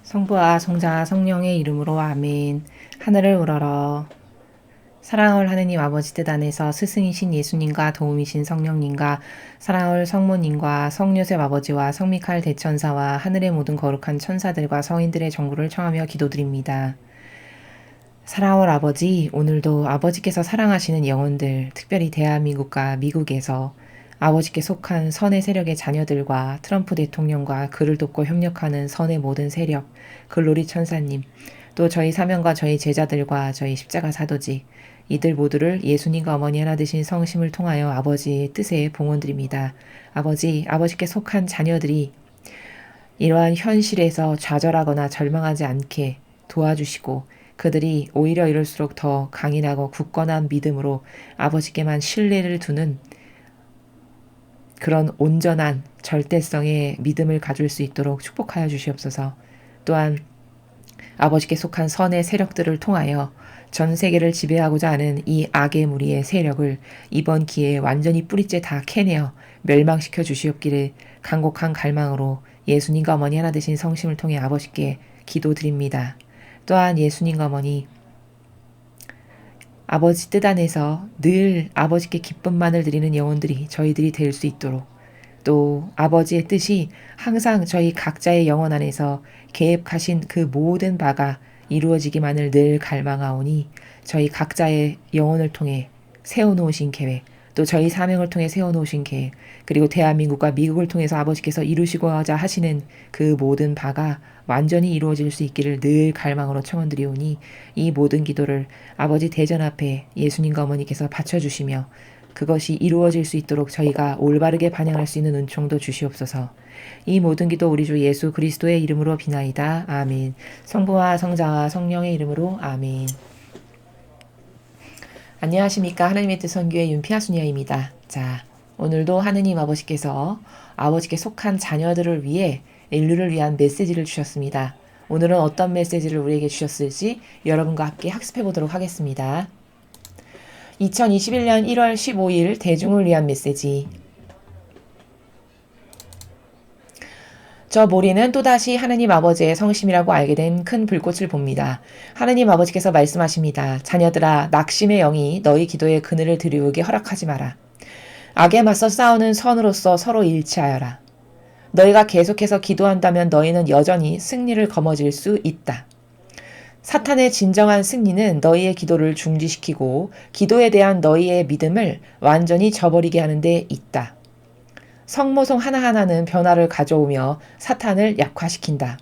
성부와 성자와 성령의 이름으로 아멘. 하늘을 우러러 사랑을 하느님 아버지 뜻 안에서 스승이신 예수님과 도움이신 성령님과 사랑을 성모님과 성요셉 아버지와 성미카엘 대천사와 하늘의 모든 거룩한 천사들과 성인들의 정구를 청하며 기도드립니다. 사랑을 아버지, 오늘도 아버지께서 사랑하시는 영혼들, 특별히 대한민국과 미국에서 아버지께 속한 선의 세력의 자녀들과 트럼프 대통령과 그를 돕고 협력하는 선의 모든 세력, 글로리 천사님, 또 저희 사명과 저희 제자들과 저희 십자가 사도직, 이들 모두를 예수님과 어머니 하나 되신 성심을 통하여 아버지의 뜻에 봉헌드립니다. 아버지께 속한 자녀들이 이러한 현실에서 좌절하거나 절망하지 않게 도와주시고 그들이 오히려 이럴수록 더 강인하고 굳건한 믿음으로 아버지께만 신뢰를 두는 그런 온전한 절대성의 믿음을 가질 수 있도록 축복하여 주시옵소서. 또한 아버지께 속한 선의 세력들을 통하여 전 세계를 지배하고자 하는 이 악의 무리의 세력을 이번 기회에 완전히 뿌리째 다 캐내어 멸망시켜 주시옵기를 간곡한 갈망으로 예수님과 어머니 하나 되신 성심을 통해 아버지께 기도드립니다. 또한 예수님과 어머니 아버지 뜻 안에서 늘 아버지께 기쁨만을 드리는 영혼들이 저희들이 될 수 있도록 또 아버지의 뜻이 항상 저희 각자의 영혼 안에서 계획하신 그 모든 바가 이루어지기만을 늘 갈망하오니 저희 각자의 영혼을 통해 세워놓으신 계획 또 저희 사명을 통해 세워놓으신 계획 그리고 대한민국과 미국을 통해서 아버지께서 이루시고자 하시는 그 모든 바가 완전히 이루어질 수 있기를 늘 갈망으로 청원드리오니 이 모든 기도를 아버지 대전 앞에 예수님과 어머니께서 바쳐주시며 그것이 이루어질 수 있도록 저희가 올바르게 반영할 수 있는 은총도 주시옵소서. 이 모든 기도 우리 주 예수 그리스도의 이름으로 비나이다. 아멘. 성부와 성자와 성령의 이름으로 아멘. 안녕하십니까. 하나님의 뜻 선교의 윤피아순이야입니다. 자, 오늘도 하느님 아버지께서 아버지께 속한 자녀들을 위해 인류를 위한 메시지를 주셨습니다. 오늘은 어떤 메시지를 우리에게 주셨을지 여러분과 함께 학습해 보도록 하겠습니다. 2021년 1월 15일 대중을 위한 메시지. 저 모리는 또다시 하느님 아버지의 성심이라고 알게 된 큰 불꽃을 봅니다. 하느님 아버지께서 말씀하십니다. 자녀들아, 낙심의 영이 너희 기도에 그늘을 들이우게 허락하지 마라. 악에 맞서 싸우는 선으로서 서로 일치하여라. 너희가 계속해서 기도한다면 너희는 여전히 승리를 거머쥘 수 있다. 사탄의 진정한 승리는 너희의 기도를 중지시키고 기도에 대한 너희의 믿음을 완전히 저버리게 하는 데 있다. 성모송 하나하나는 변화를 가져오며 사탄을 약화시킨다.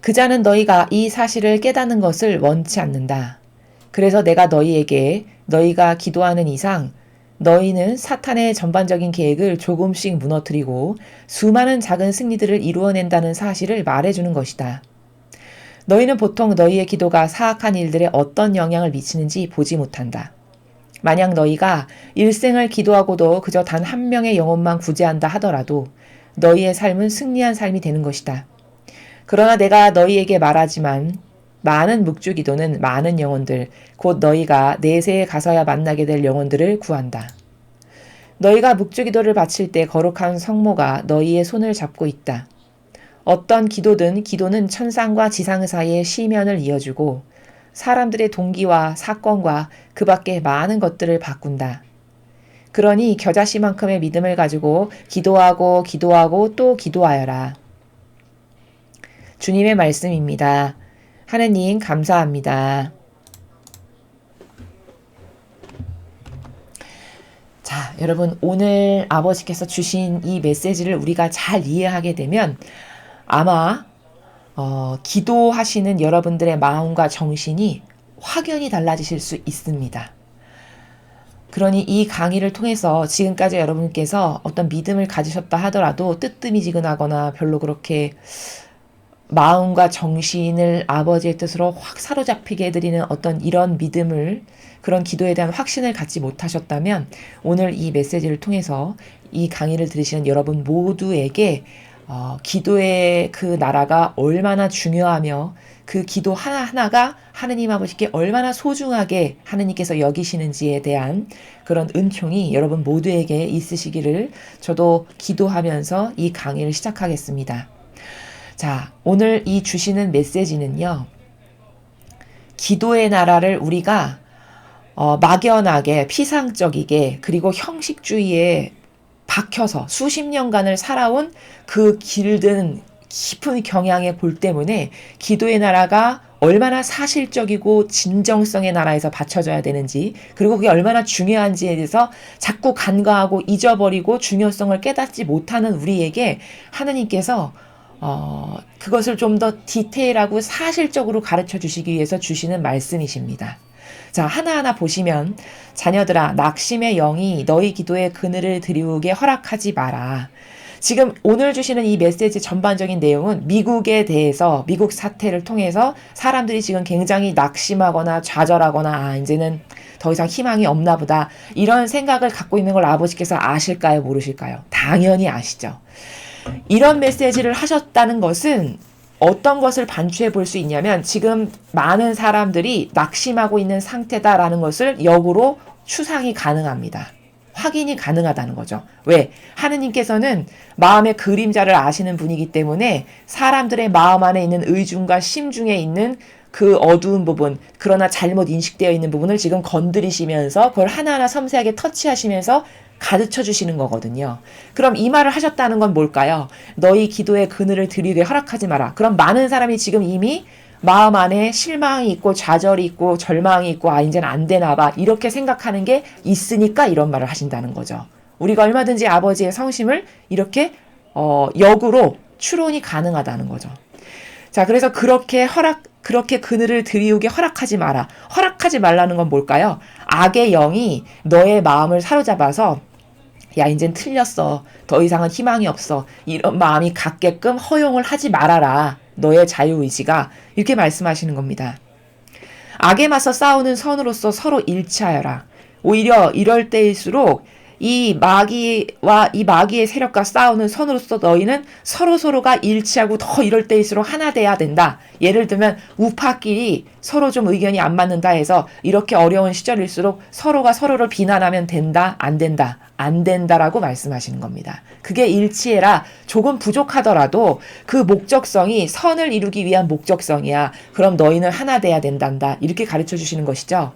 그자는 너희가 이 사실을 깨닫는 것을 원치 않는다. 그래서 내가 너희에게 너희가 기도하는 이상 너희는 사탄의 전반적인 계획을 조금씩 무너뜨리고 수많은 작은 승리들을 이루어낸다는 사실을 말해주는 것이다. 너희는 보통 너희의 기도가 사악한 일들에 어떤 영향을 미치는지 보지 못한다. 만약 너희가 일생을 기도하고도 그저 단 한 명의 영혼만 구제한다 하더라도 너희의 삶은 승리한 삶이 되는 것이다. 그러나 내가 너희에게 말하지만 많은 묵주기도는 많은 영혼들, 곧 너희가 내세에 가서야 만나게 될 영혼들을 구한다. 너희가 묵주기도를 바칠 때 거룩한 성모가 너희의 손을 잡고 있다. 어떤 기도는 천상과 지상 사이의 시면을 이어주고 사람들의 동기와 사건과 그 밖에 많은 것들을 바꾼다. 그러니 겨자씨만큼의 믿음을 가지고 기도하고 또 기도하여라. 주님의 말씀입니다. 하느님 감사합니다. 자, 여러분 오늘 아버지께서 주신 이 메시지를 우리가 잘 이해하게 되면 아마 기도하시는 여러분들의 마음과 정신이 확연히 달라지실 수 있습니다. 그러니 이 강의를 통해서 지금까지 여러분께서 어떤 믿음을 가지셨다 하더라도 뜨뜨미지근하거나 별로 그렇게 마음과 정신을 아버지의 뜻으로 확 사로잡히게 해드리는 어떤 이런 믿음을 그런 기도에 대한 확신을 갖지 못하셨다면 오늘 이 메시지를 통해서 이 강의를 들으시는 여러분 모두에게 기도의 그 나라가 얼마나 중요하며 그 기도 하나하나가 하느님 아버지께 얼마나 소중하게 하느님께서 여기시는지에 대한 그런 은총이 여러분 모두에게 있으시기를 저도 기도하면서 이 강의를 시작하겠습니다. 자, 오늘 이 주시는 메시지는요. 기도의 나라를 우리가 막연하게 피상적이게 그리고 형식주의에 박혀서 수십 년간을 살아온 그 길든 깊은 경향의 골 때문에 기도의 나라가 얼마나 사실적이고 진정성의 나라에서 받쳐져야 되는지 그리고 그게 얼마나 중요한지에 대해서 자꾸 간과하고 잊어버리고 중요성을 깨닫지 못하는 우리에게 하느님께서 그것을 좀 더 디테일하고 사실적으로 가르쳐 주시기 위해서 주시는 말씀이십니다. 자, 하나하나 보시면 자녀들아 낙심의 영이 너희 기도에 그늘을 드리우게 허락하지 마라. 지금 오늘 주시는 이 메시지 전반적인 내용은 미국에 대해서 미국 사태를 통해서 사람들이 지금 굉장히 낙심하거나 좌절하거나 이제는 더 이상 희망이 없나 보다 이런 생각을 갖고 있는 걸 아버지께서 아실까요? 모르실까요? 당연히 아시죠. 이런 메시지를 하셨다는 것은 어떤 것을 반추해 볼 수 있냐면 지금 많은 사람들이 낙심하고 있는 상태다라는 것을 역으로 추상이 가능합니다. 확인이 가능하다는 거죠. 왜? 하느님께서는 마음의 그림자를 아시는 분이기 때문에 사람들의 마음 안에 있는 의중과 심중에 있는 그 어두운 부분, 그러나 잘못 인식되어 있는 부분을 지금 건드리시면서 그걸 하나하나 섬세하게 터치하시면서 가르쳐 주시는 거거든요. 그럼 이 말을 하셨다는 건 뭘까요? 너희 기도에 그늘을 드리게 허락하지 마라. 그럼 많은 사람이 지금 이미 마음 안에 실망이 있고 좌절이 있고 절망이 있고 이제는 안 되나 봐 이렇게 생각하는 게 있으니까 이런 말을 하신다는 거죠. 우리가 얼마든지 아버지의 성심을 이렇게 역으로 추론이 가능하다는 거죠. 자, 그래서 그렇게 그늘을 드리우게 허락하지 마라. 허락하지 말라는 건 뭘까요? 악의 영이 너의 마음을 사로잡아서 야, 이젠 틀렸어. 더 이상은 희망이 없어. 이런 마음이 갖게끔 허용을 하지 말아라. 너의 자유의지가. 이렇게 말씀하시는 겁니다. 악에 맞서 싸우는 선으로서 서로 일치하여라. 오히려 이럴 때일수록 이 마귀의 세력과 싸우는 선으로서 너희는 서로가 일치하고 더 이럴 때일수록 하나 돼야 된다. 예를 들면 우파끼리 서로 좀 의견이 안 맞는다 해서 이렇게 어려운 시절일수록 서로가 서로를 비난하면 된다, 안 된다, 안 된다라고 말씀하시는 겁니다. 그게 일치해라. 조금 부족하더라도 그 목적성이 선을 이루기 위한 목적성이야. 그럼 너희는 하나 돼야 된단다. 이렇게 가르쳐 주시는 것이죠.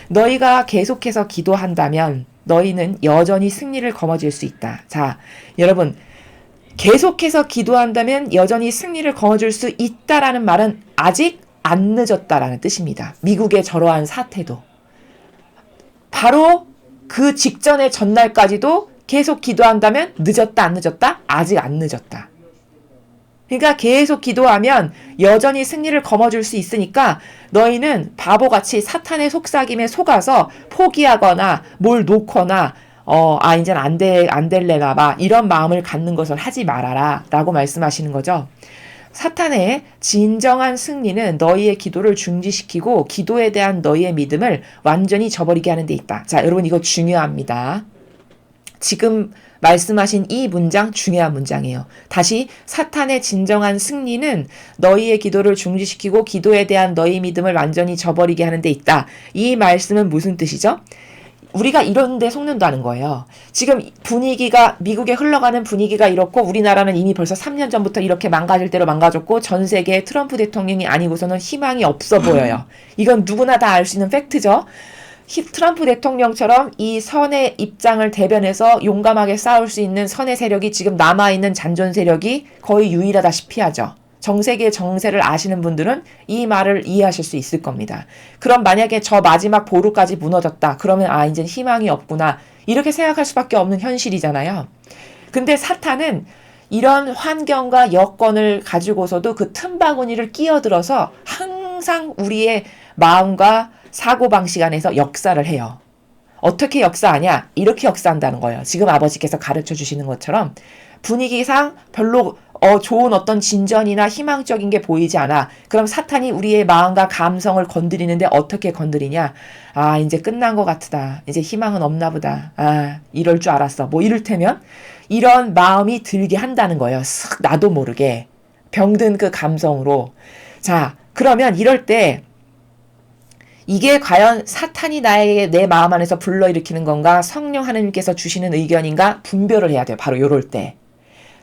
너희가 계속해서 기도한다면 너희는 여전히 승리를 거머쥘 수 있다. 자, 여러분 계속해서 기도한다면 여전히 승리를 거머쥘 수 있다라는 말은 아직 안 늦었다라는 뜻입니다. 미국의 저러한 사태도. 바로 그 직전의 전날까지도 계속 기도한다면 늦었다 안 늦었다? 아직 안 늦었다. 그러니까 계속 기도하면 여전히 승리를 거머쥘 수 있으니까 너희는 바보같이 사탄의 속삭임에 속아서 포기하거나 뭘 놓거나 이젠 안 될래나 봐 이런 마음을 갖는 것을 하지 말아라 라고 말씀하시는 거죠. 사탄의 진정한 승리는 너희의 기도를 중지시키고 기도에 대한 너희의 믿음을 완전히 저버리게 하는 데 있다. 자, 여러분 이거 중요합니다. 지금 말씀하신 이 문장 중요한 문장이에요. 다시 사탄의 진정한 승리는 너희의 기도를 중지시키고 기도에 대한 너희 믿음을 완전히 저버리게 하는 데 있다. 이 말씀은 무슨 뜻이죠? 우리가 이런 데 속는다는 거예요. 지금 미국에 흘러가는 분위기가 이렇고 우리나라는 이미 벌써 3년 전부터 이렇게 망가질 대로 망가졌고 전 세계에 트럼프 대통령이 아니고서는 희망이 없어 보여요. 이건 누구나 다 알 수 있는 팩트죠. 트럼프 대통령처럼 이 선의 입장을 대변해서 용감하게 싸울 수 있는 선의 세력이 지금 남아있는 잔존 세력이 거의 유일하다시피 하죠. 전 세계의 정세를 아시는 분들은 이 말을 이해하실 수 있을 겁니다. 그럼 만약에 저 마지막 보루까지 무너졌다. 그러면 이제 희망이 없구나. 이렇게 생각할 수밖에 없는 현실이잖아요. 근데 사탄은 이런 환경과 여건을 가지고서도 그 틈바구니를 끼어들어서 항상 우리의 마음과 사고방식 안에서 역사를 해요. 어떻게 역사하냐? 이렇게 역사한다는 거예요. 지금 아버지께서 가르쳐 주시는 것처럼 분위기상 별로 좋은 어떤 진전이나 희망적인 게 보이지 않아. 그럼 사탄이 우리의 마음과 감성을 건드리는데 어떻게 건드리냐? 이제 끝난 것 같다. 이제 희망은 없나 보다. 이럴 줄 알았어. 뭐 이를테면 이런 마음이 들게 한다는 거예요. 쓱 나도 모르게. 병든 그 감성으로. 자, 그러면 이럴 때 이게 과연 사탄이 내 마음 안에서 불러일으키는 건가? 성령 하나님께서 주시는 의견인가? 분별을 해야 돼요. 바로 요럴 때.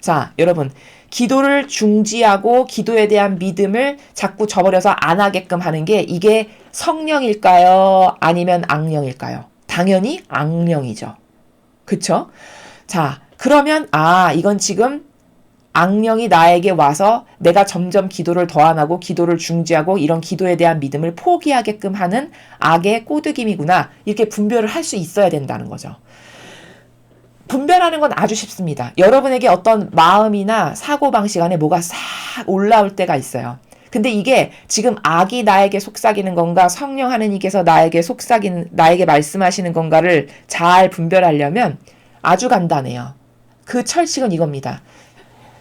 자, 여러분 기도를 중지하고 기도에 대한 믿음을 자꾸 저버려서 안 하게끔 하는 게 이게 성령일까요? 아니면 악령일까요? 당연히 악령이죠. 그쵸? 자, 그러면 이건 지금 악령이 나에게 와서 내가 점점 기도를 더 안 하고 기도를 중지하고 이런 기도에 대한 믿음을 포기하게끔 하는 악의 꼬드김이구나. 이렇게 분별을 할 수 있어야 된다는 거죠. 분별하는 건 아주 쉽습니다. 여러분에게 어떤 마음이나 사고방식 안에 뭐가 싹 올라올 때가 있어요. 근데 이게 지금 악이 나에게 속삭이는 건가 성령 하느님께서 나에게 말씀하시는 건가를 잘 분별하려면 아주 간단해요. 그 철칙은 이겁니다.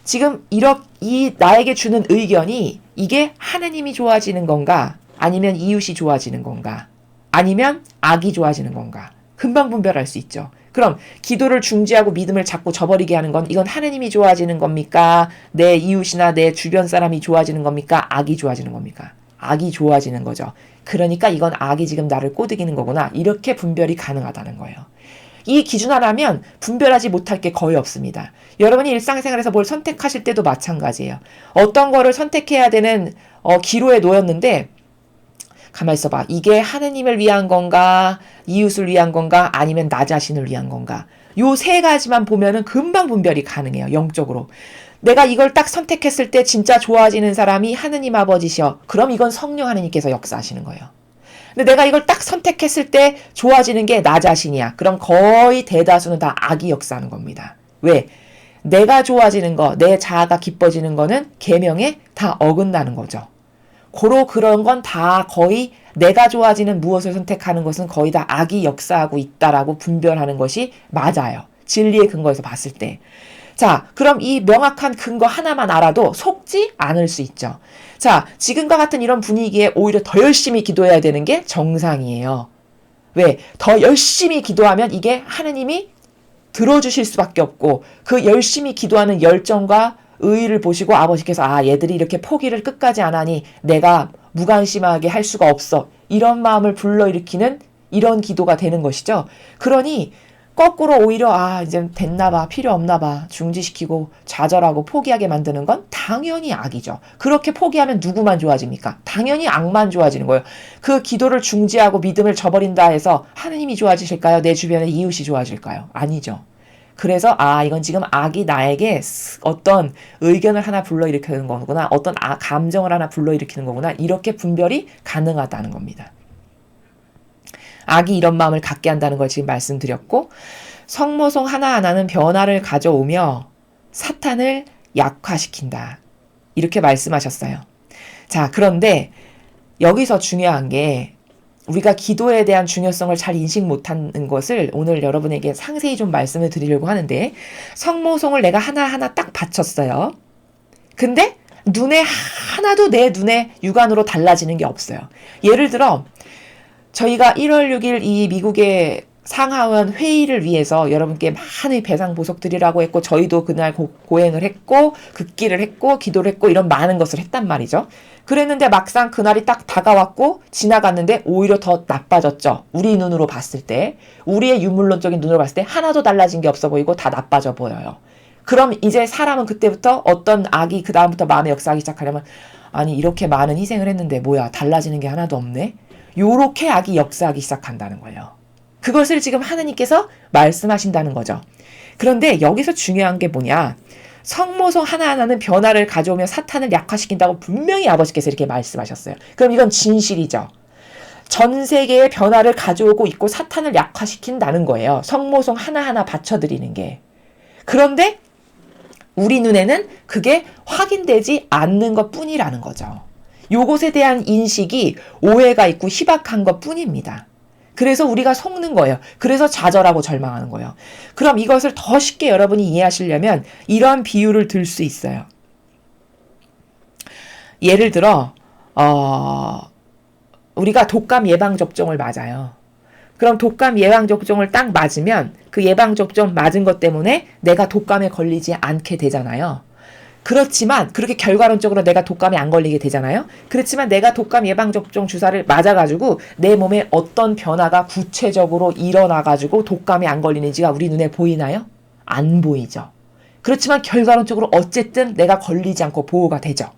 지금 이 나에게 주는 의견이 이게 하느님이 좋아지는 건가 아니면 이웃이 좋아지는 건가 아니면 악이 좋아지는 건가 금방 분별할 수 있죠. 그럼 기도를 중지하고 믿음을 자꾸 저버리게 하는 건 이건 하느님이 좋아지는 겁니까? 내 이웃이나 내 주변 사람이 좋아지는 겁니까? 악이 좋아지는 겁니까? 악이 좋아지는 거죠. 그러니까 이건 악이 지금 나를 꼬드기는 거구나. 이렇게 분별이 가능하다는 거예요. 이 기준 하나면 분별하지 못할 게 거의 없습니다. 여러분이 일상생활에서 뭘 선택하실 때도 마찬가지예요. 어떤 거를 선택해야 되는 기로에 놓였는데 가만히 있어봐. 이게 하느님을 위한 건가 이웃을 위한 건가 아니면 나 자신을 위한 건가. 요 세 가지만 보면은 금방 분별이 가능해요. 영적으로. 내가 이걸 딱 선택했을 때 진짜 좋아지는 사람이 하느님 아버지셔. 그럼 이건 성령 하느님께서 역사하시는 거예요. 근데 내가 이걸 딱 선택했을 때 좋아지는 게 나 자신이야. 그럼 거의 대다수는 다 악이 역사하는 겁니다. 왜? 내가 좋아지는 거, 내 자아가 기뻐지는 거는 계명에 다 어긋나는 거죠. 그런 건 다 거의 내가 좋아지는 무엇을 선택하는 것은 거의 다 악이 역사하고 있다라고 분별하는 것이 맞아요. 진리의 근거에서 봤을 때. 자, 그럼 이 명확한 근거 하나만 알아도 속지 않을 수 있죠. 자, 지금과 같은 이런 분위기에 오히려 더 열심히 기도해야 되는 게 정상이에요. 왜? 더 열심히 기도하면 이게 하느님이 들어주실 수밖에 없고 그 열심히 기도하는 열정과 의의를 보시고 아버지께서 얘들이 이렇게 포기를 끝까지 안 하니 내가 무관심하게 할 수가 없어. 이런 마음을 불러일으키는 이런 기도가 되는 것이죠. 그러니 거꾸로 오히려 이제 됐나봐 필요 없나봐 중지시키고 좌절하고 포기하게 만드는 건 당연히 악이죠. 그렇게 포기하면 누구만 좋아집니까? 당연히 악만 좋아지는 거예요. 그 기도를 중지하고 믿음을 저버린다 해서 하느님이 좋아지실까요? 내 주변의 이웃이 좋아질까요? 아니죠. 그래서 이건 지금 악이 나에게 어떤 의견을 하나 불러일으키는 거구나. 어떤 감정을 하나 불러일으키는 거구나. 이렇게 분별이 가능하다는 겁니다. 악이 이런 마음을 갖게 한다는 걸 지금 말씀드렸고 성모송 하나하나는 변화를 가져오며 사탄을 약화시킨다. 이렇게 말씀하셨어요. 자, 그런데 여기서 중요한 게 우리가 기도에 대한 중요성을 잘 인식 못하는 것을 오늘 여러분에게 상세히 좀 말씀을 드리려고 하는데 성모송을 내가 하나하나 딱 바쳤어요. 근데 하나도 내 눈에 육안으로 달라지는 게 없어요. 예를 들어 저희가 1월 6일 이 미국의 상하원 회의를 위해서 여러분께 많은 배상 보석 드리라고 했고 저희도 그날 고행을 했고 극기를 했고 기도를 했고 이런 많은 것을 했단 말이죠. 그랬는데 막상 그날이 딱 다가왔고 지나갔는데 오히려 더 나빠졌죠. 우리 눈으로 봤을 때 우리의 유물론적인 눈으로 봤을 때 하나도 달라진 게 없어 보이고 다 나빠져 보여요. 그럼 이제 사람은 그때부터 어떤 악이 그 다음부터 마음에 역사하기 시작하려면 이렇게 많은 희생을 했는데 뭐야 달라지는 게 하나도 없네. 요렇게 악이 역사하기 시작한다는 거예요. 그것을 지금 하느님께서 말씀하신다는 거죠. 그런데 여기서 중요한 게 뭐냐. 성모송 하나하나는 변화를 가져오며 사탄을 약화시킨다고 분명히 아버지께서 이렇게 말씀하셨어요. 그럼 이건 진실이죠. 전 세계의 변화를 가져오고 있고 사탄을 약화시킨다는 거예요. 성모송 하나하나 바쳐드리는 게. 그런데 우리 눈에는 그게 확인되지 않는 것 뿐이라는 거죠. 요것에 대한 인식이 오해가 있고 희박한 것 뿐입니다. 그래서 우리가 속는 거예요. 그래서 좌절하고 절망하는 거예요. 그럼 이것을 더 쉽게 여러분이 이해하시려면 이런 비유를 들 수 있어요. 예를 들어 우리가 독감 예방접종을 맞아요. 그럼 독감 예방접종을 딱 맞으면 그 예방접종 맞은 것 때문에 내가 독감에 걸리지 않게 되잖아요. 그렇지만 그렇게 결과론적으로 내가 독감에 안 걸리게 되잖아요. 그렇지만 내가 독감 예방접종 주사를 맞아가지고 내 몸에 어떤 변화가 구체적으로 일어나가지고 독감에 안 걸리는지가 우리 눈에 보이나요? 안 보이죠. 그렇지만 결과론적으로 어쨌든 내가 걸리지 않고 보호가 되죠.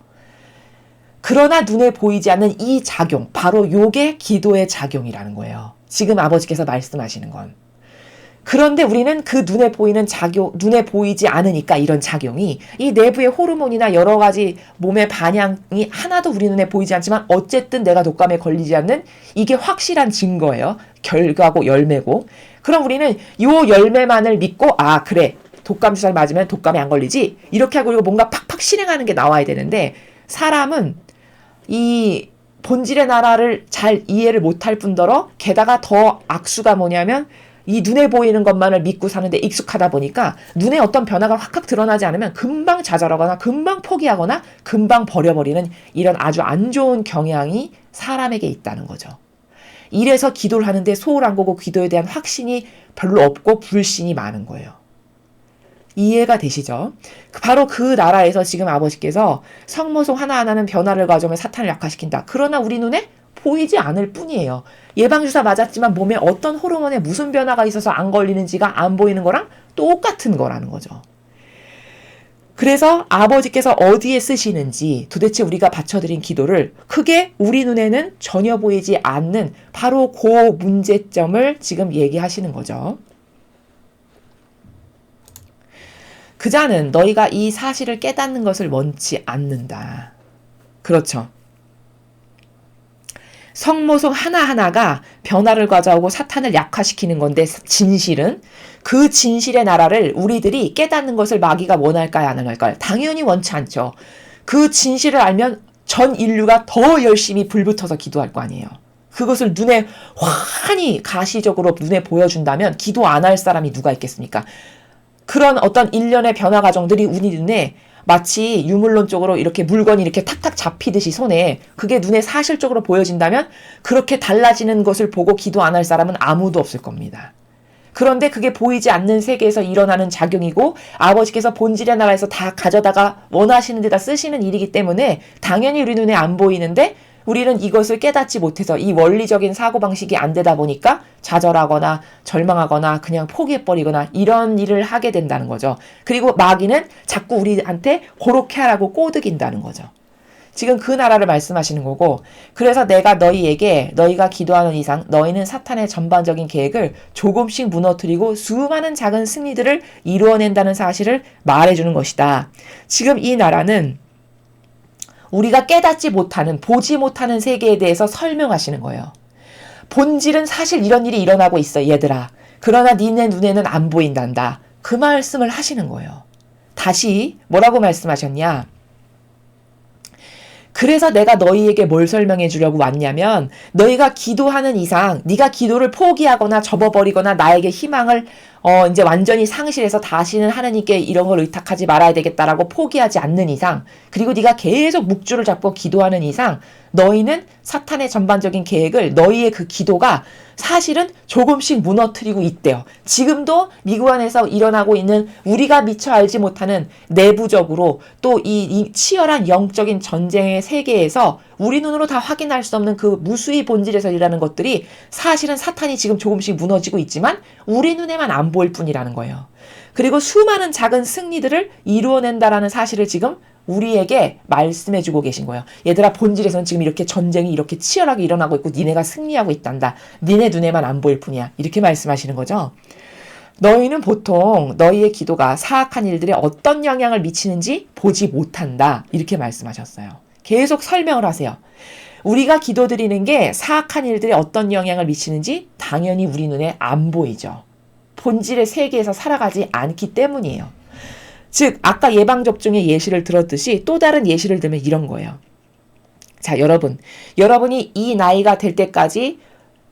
그러나 눈에 보이지 않는 이 작용, 바로 요게 기도의 작용이라는 거예요. 지금 아버지께서 말씀하시는 건. 그런데 우리는 그 눈에 보이는 작용, 눈에 보이지 않으니까 이런 작용이 이 내부의 호르몬이나 여러 가지 몸의 반향이 하나도 우리 눈에 보이지 않지만 어쨌든 내가 독감에 걸리지 않는 이게 확실한 증거예요. 결과고 열매고. 그럼 우리는 요 열매만을 믿고 아 그래 독감 주사를 맞으면 독감에 안 걸리지 이렇게 하고 뭔가 팍팍 실행하는 게 나와야 되는데 사람은 이 본질의 나라를 잘 이해를 못할 뿐더러 게다가 더 악수가 뭐냐면 이 눈에 보이는 것만을 믿고 사는데 익숙하다 보니까 눈에 어떤 변화가 확확 드러나지 않으면 금방 좌절하거나 금방 포기하거나 금방 버려버리는 이런 아주 안 좋은 경향이 사람에게 있다는 거죠. 이래서 기도를 하는데 소홀한 거고 기도에 대한 확신이 별로 없고 불신이 많은 거예요. 이해가 되시죠? 바로 그 나라에서 지금 아버지께서 성모송 하나하나는 변화를 가져오면 사탄을 약화시킨다. 그러나 우리 눈에 보이지 않을 뿐이에요. 예방주사 맞았지만 몸에 어떤 호르몬에 무슨 변화가 있어서 안 걸리는지가 안 보이는 거랑 똑같은 거라는 거죠. 그래서 아버지께서 어디에 쓰시는지 도대체 우리가 바쳐드린 기도를 크게 우리 눈에는 전혀 보이지 않는 바로 그 문제점을 지금 얘기하시는 거죠. 그자는 너희가 이 사실을 깨닫는 것을 원치 않는다. 그렇죠. 성모송 하나하나가 변화를 가져오고 사탄을 약화시키는 건데 진실은 그 진실의 나라를 우리들이 깨닫는 것을 마귀가 원할까요? 안 원할까요? 당연히 원치 않죠. 그 진실을 알면 전 인류가 더 열심히 불붙어서 기도할 거 아니에요. 그것을 눈에 환히 가시적으로 눈에 보여준다면 기도 안 할 사람이 누가 있겠습니까? 그런 어떤 일련의 변화 과정들이 우리 눈에 마치 유물론적으로 이렇게 물건이 이렇게 탁탁 잡히듯이 손에 그게 눈에 사실적으로 보여진다면 그렇게 달라지는 것을 보고 기도 안 할 사람은 아무도 없을 겁니다. 그런데 그게 보이지 않는 세계에서 일어나는 작용이고 아버지께서 본질의 나라에서 다 가져다가 원하시는 데다 쓰시는 일이기 때문에 당연히 우리 눈에 안 보이는데 우리는 이것을 깨닫지 못해서 이 원리적인 사고방식이 안 되다 보니까 좌절하거나 절망하거나 그냥 포기해버리거나 이런 일을 하게 된다는 거죠. 그리고 마귀는 자꾸 우리한테 그렇게 하라고 꼬드긴다는 거죠. 지금 그 나라를 말씀하시는 거고 그래서 내가 너희에게 너희가 기도하는 이상 너희는 사탄의 전반적인 계획을 조금씩 무너뜨리고 수많은 작은 승리들을 이루어낸다는 사실을 말해주는 것이다. 지금 이 나라는 우리가 깨닫지 못하는 보지 못하는 세계에 대해서 설명하시는 거예요. 본질은 사실 이런 일이 일어나고 있어 얘들아. 그러나 니네 눈에는 안 보인단다. 그 말씀을 하시는 거예요. 다시 뭐라고 말씀하셨냐. 그래서 내가 너희에게 뭘 설명해 주려고 왔냐면 너희가 기도하는 이상 네가 기도를 포기하거나 접어버리거나 나에게 희망을 이제 완전히 상실해서 다시는 하나님께 이런 걸 의탁하지 말아야 되겠다라고 포기하지 않는 이상 그리고 네가 계속 묵주를 잡고 기도하는 이상 너희는 사탄의 전반적인 계획을 너희의 그 기도가 사실은 조금씩 무너뜨리고 있대요. 지금도 미국 안에서 일어나고 있는 우리가 미처 알지 못하는 내부적으로 또 이 치열한 영적인 전쟁의 세계에서 우리 눈으로 다 확인할 수 없는 그 무수히 본질에서 일어나는 것들이 사실은 사탄이 지금 조금씩 무너지고 있지만 우리 눈에만 안 보일 뿐이라는 거예요. 그리고 수많은 작은 승리들을 이루어낸다라는 사실을 지금 우리에게 말씀해주고 계신 거예요. 얘들아 본질에서는 지금 이렇게 전쟁이 이렇게 치열하게 일어나고 있고 니네가 승리하고 있단다. 니네 눈에만 안 보일 뿐이야. 이렇게 말씀하시는 거죠. 너희는 보통 너희의 기도가 사악한 일들에 어떤 영향을 미치는지 보지 못한다. 이렇게 말씀하셨어요. 계속 설명을 하세요. 우리가 기도드리는 게 사악한 일들에 어떤 영향을 미치는지 당연히 우리 눈에 안 보이죠. 본질의 세계에서 살아가지 않기 때문이에요. 즉 아까 예방접종의 예시를 들었듯이 또 다른 예시를 들면 이런 거예요. 자 여러분이 이 나이가 될 때까지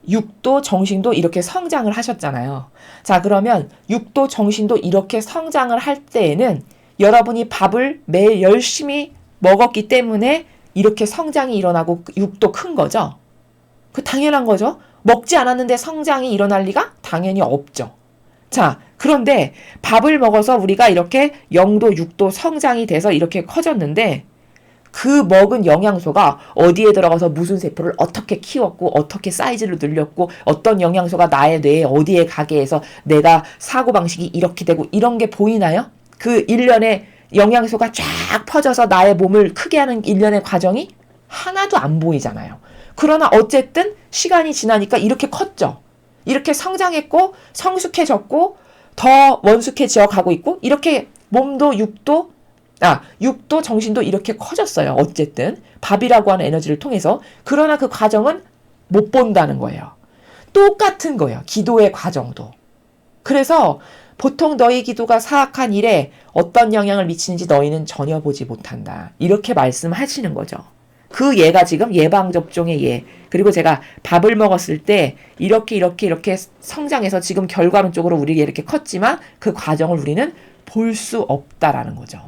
육도 정신도 이렇게 성장을 하셨잖아요. 자 그러면 육도 정신도 이렇게 성장을 할 때에는 여러분이 밥을 매일 열심히 먹었기 때문에 이렇게 성장이 일어나고 육도 큰 거죠. 그 당연한 거죠. 먹지 않았는데 성장이 일어날 리가 당연히 없죠. 자, 그런데 밥을 먹어서 우리가 이렇게 0도, 6도 성장이 돼서 이렇게 커졌는데 그 먹은 영양소가 어디에 들어가서 무슨 세포를 어떻게 키웠고 어떻게 사이즈를 늘렸고 어떤 영양소가 나의 뇌에 어디에 가게 해서 내가 사고방식이 이렇게 되고 이런 게 보이나요? 그 일련의 영양소가 쫙 퍼져서 나의 몸을 크게 하는 일련의 과정이 하나도 안 보이잖아요. 그러나 어쨌든 시간이 지나니까 이렇게 컸죠. 이렇게 성장했고 성숙해졌고 더 원숙해져 가고 있고 이렇게 몸도 육도 정신도 이렇게 커졌어요. 어쨌든 밥이라고 하는 에너지를 통해서. 그러나 그 과정은 못 본다는 거예요. 똑같은 거예요. 기도의 과정도. 그래서 보통 너희 기도가 사악한 일에 어떤 영향을 미치는지 너희는 전혀 보지 못한다. 이렇게 말씀하시는 거죠. 그 예가 지금 예방접종의 예. 그리고 제가 밥을 먹었을 때 이렇게 성장해서 지금 결과론적으로 우리가 이렇게 컸지만 그 과정을 우리는 볼 수 없다라는 거죠.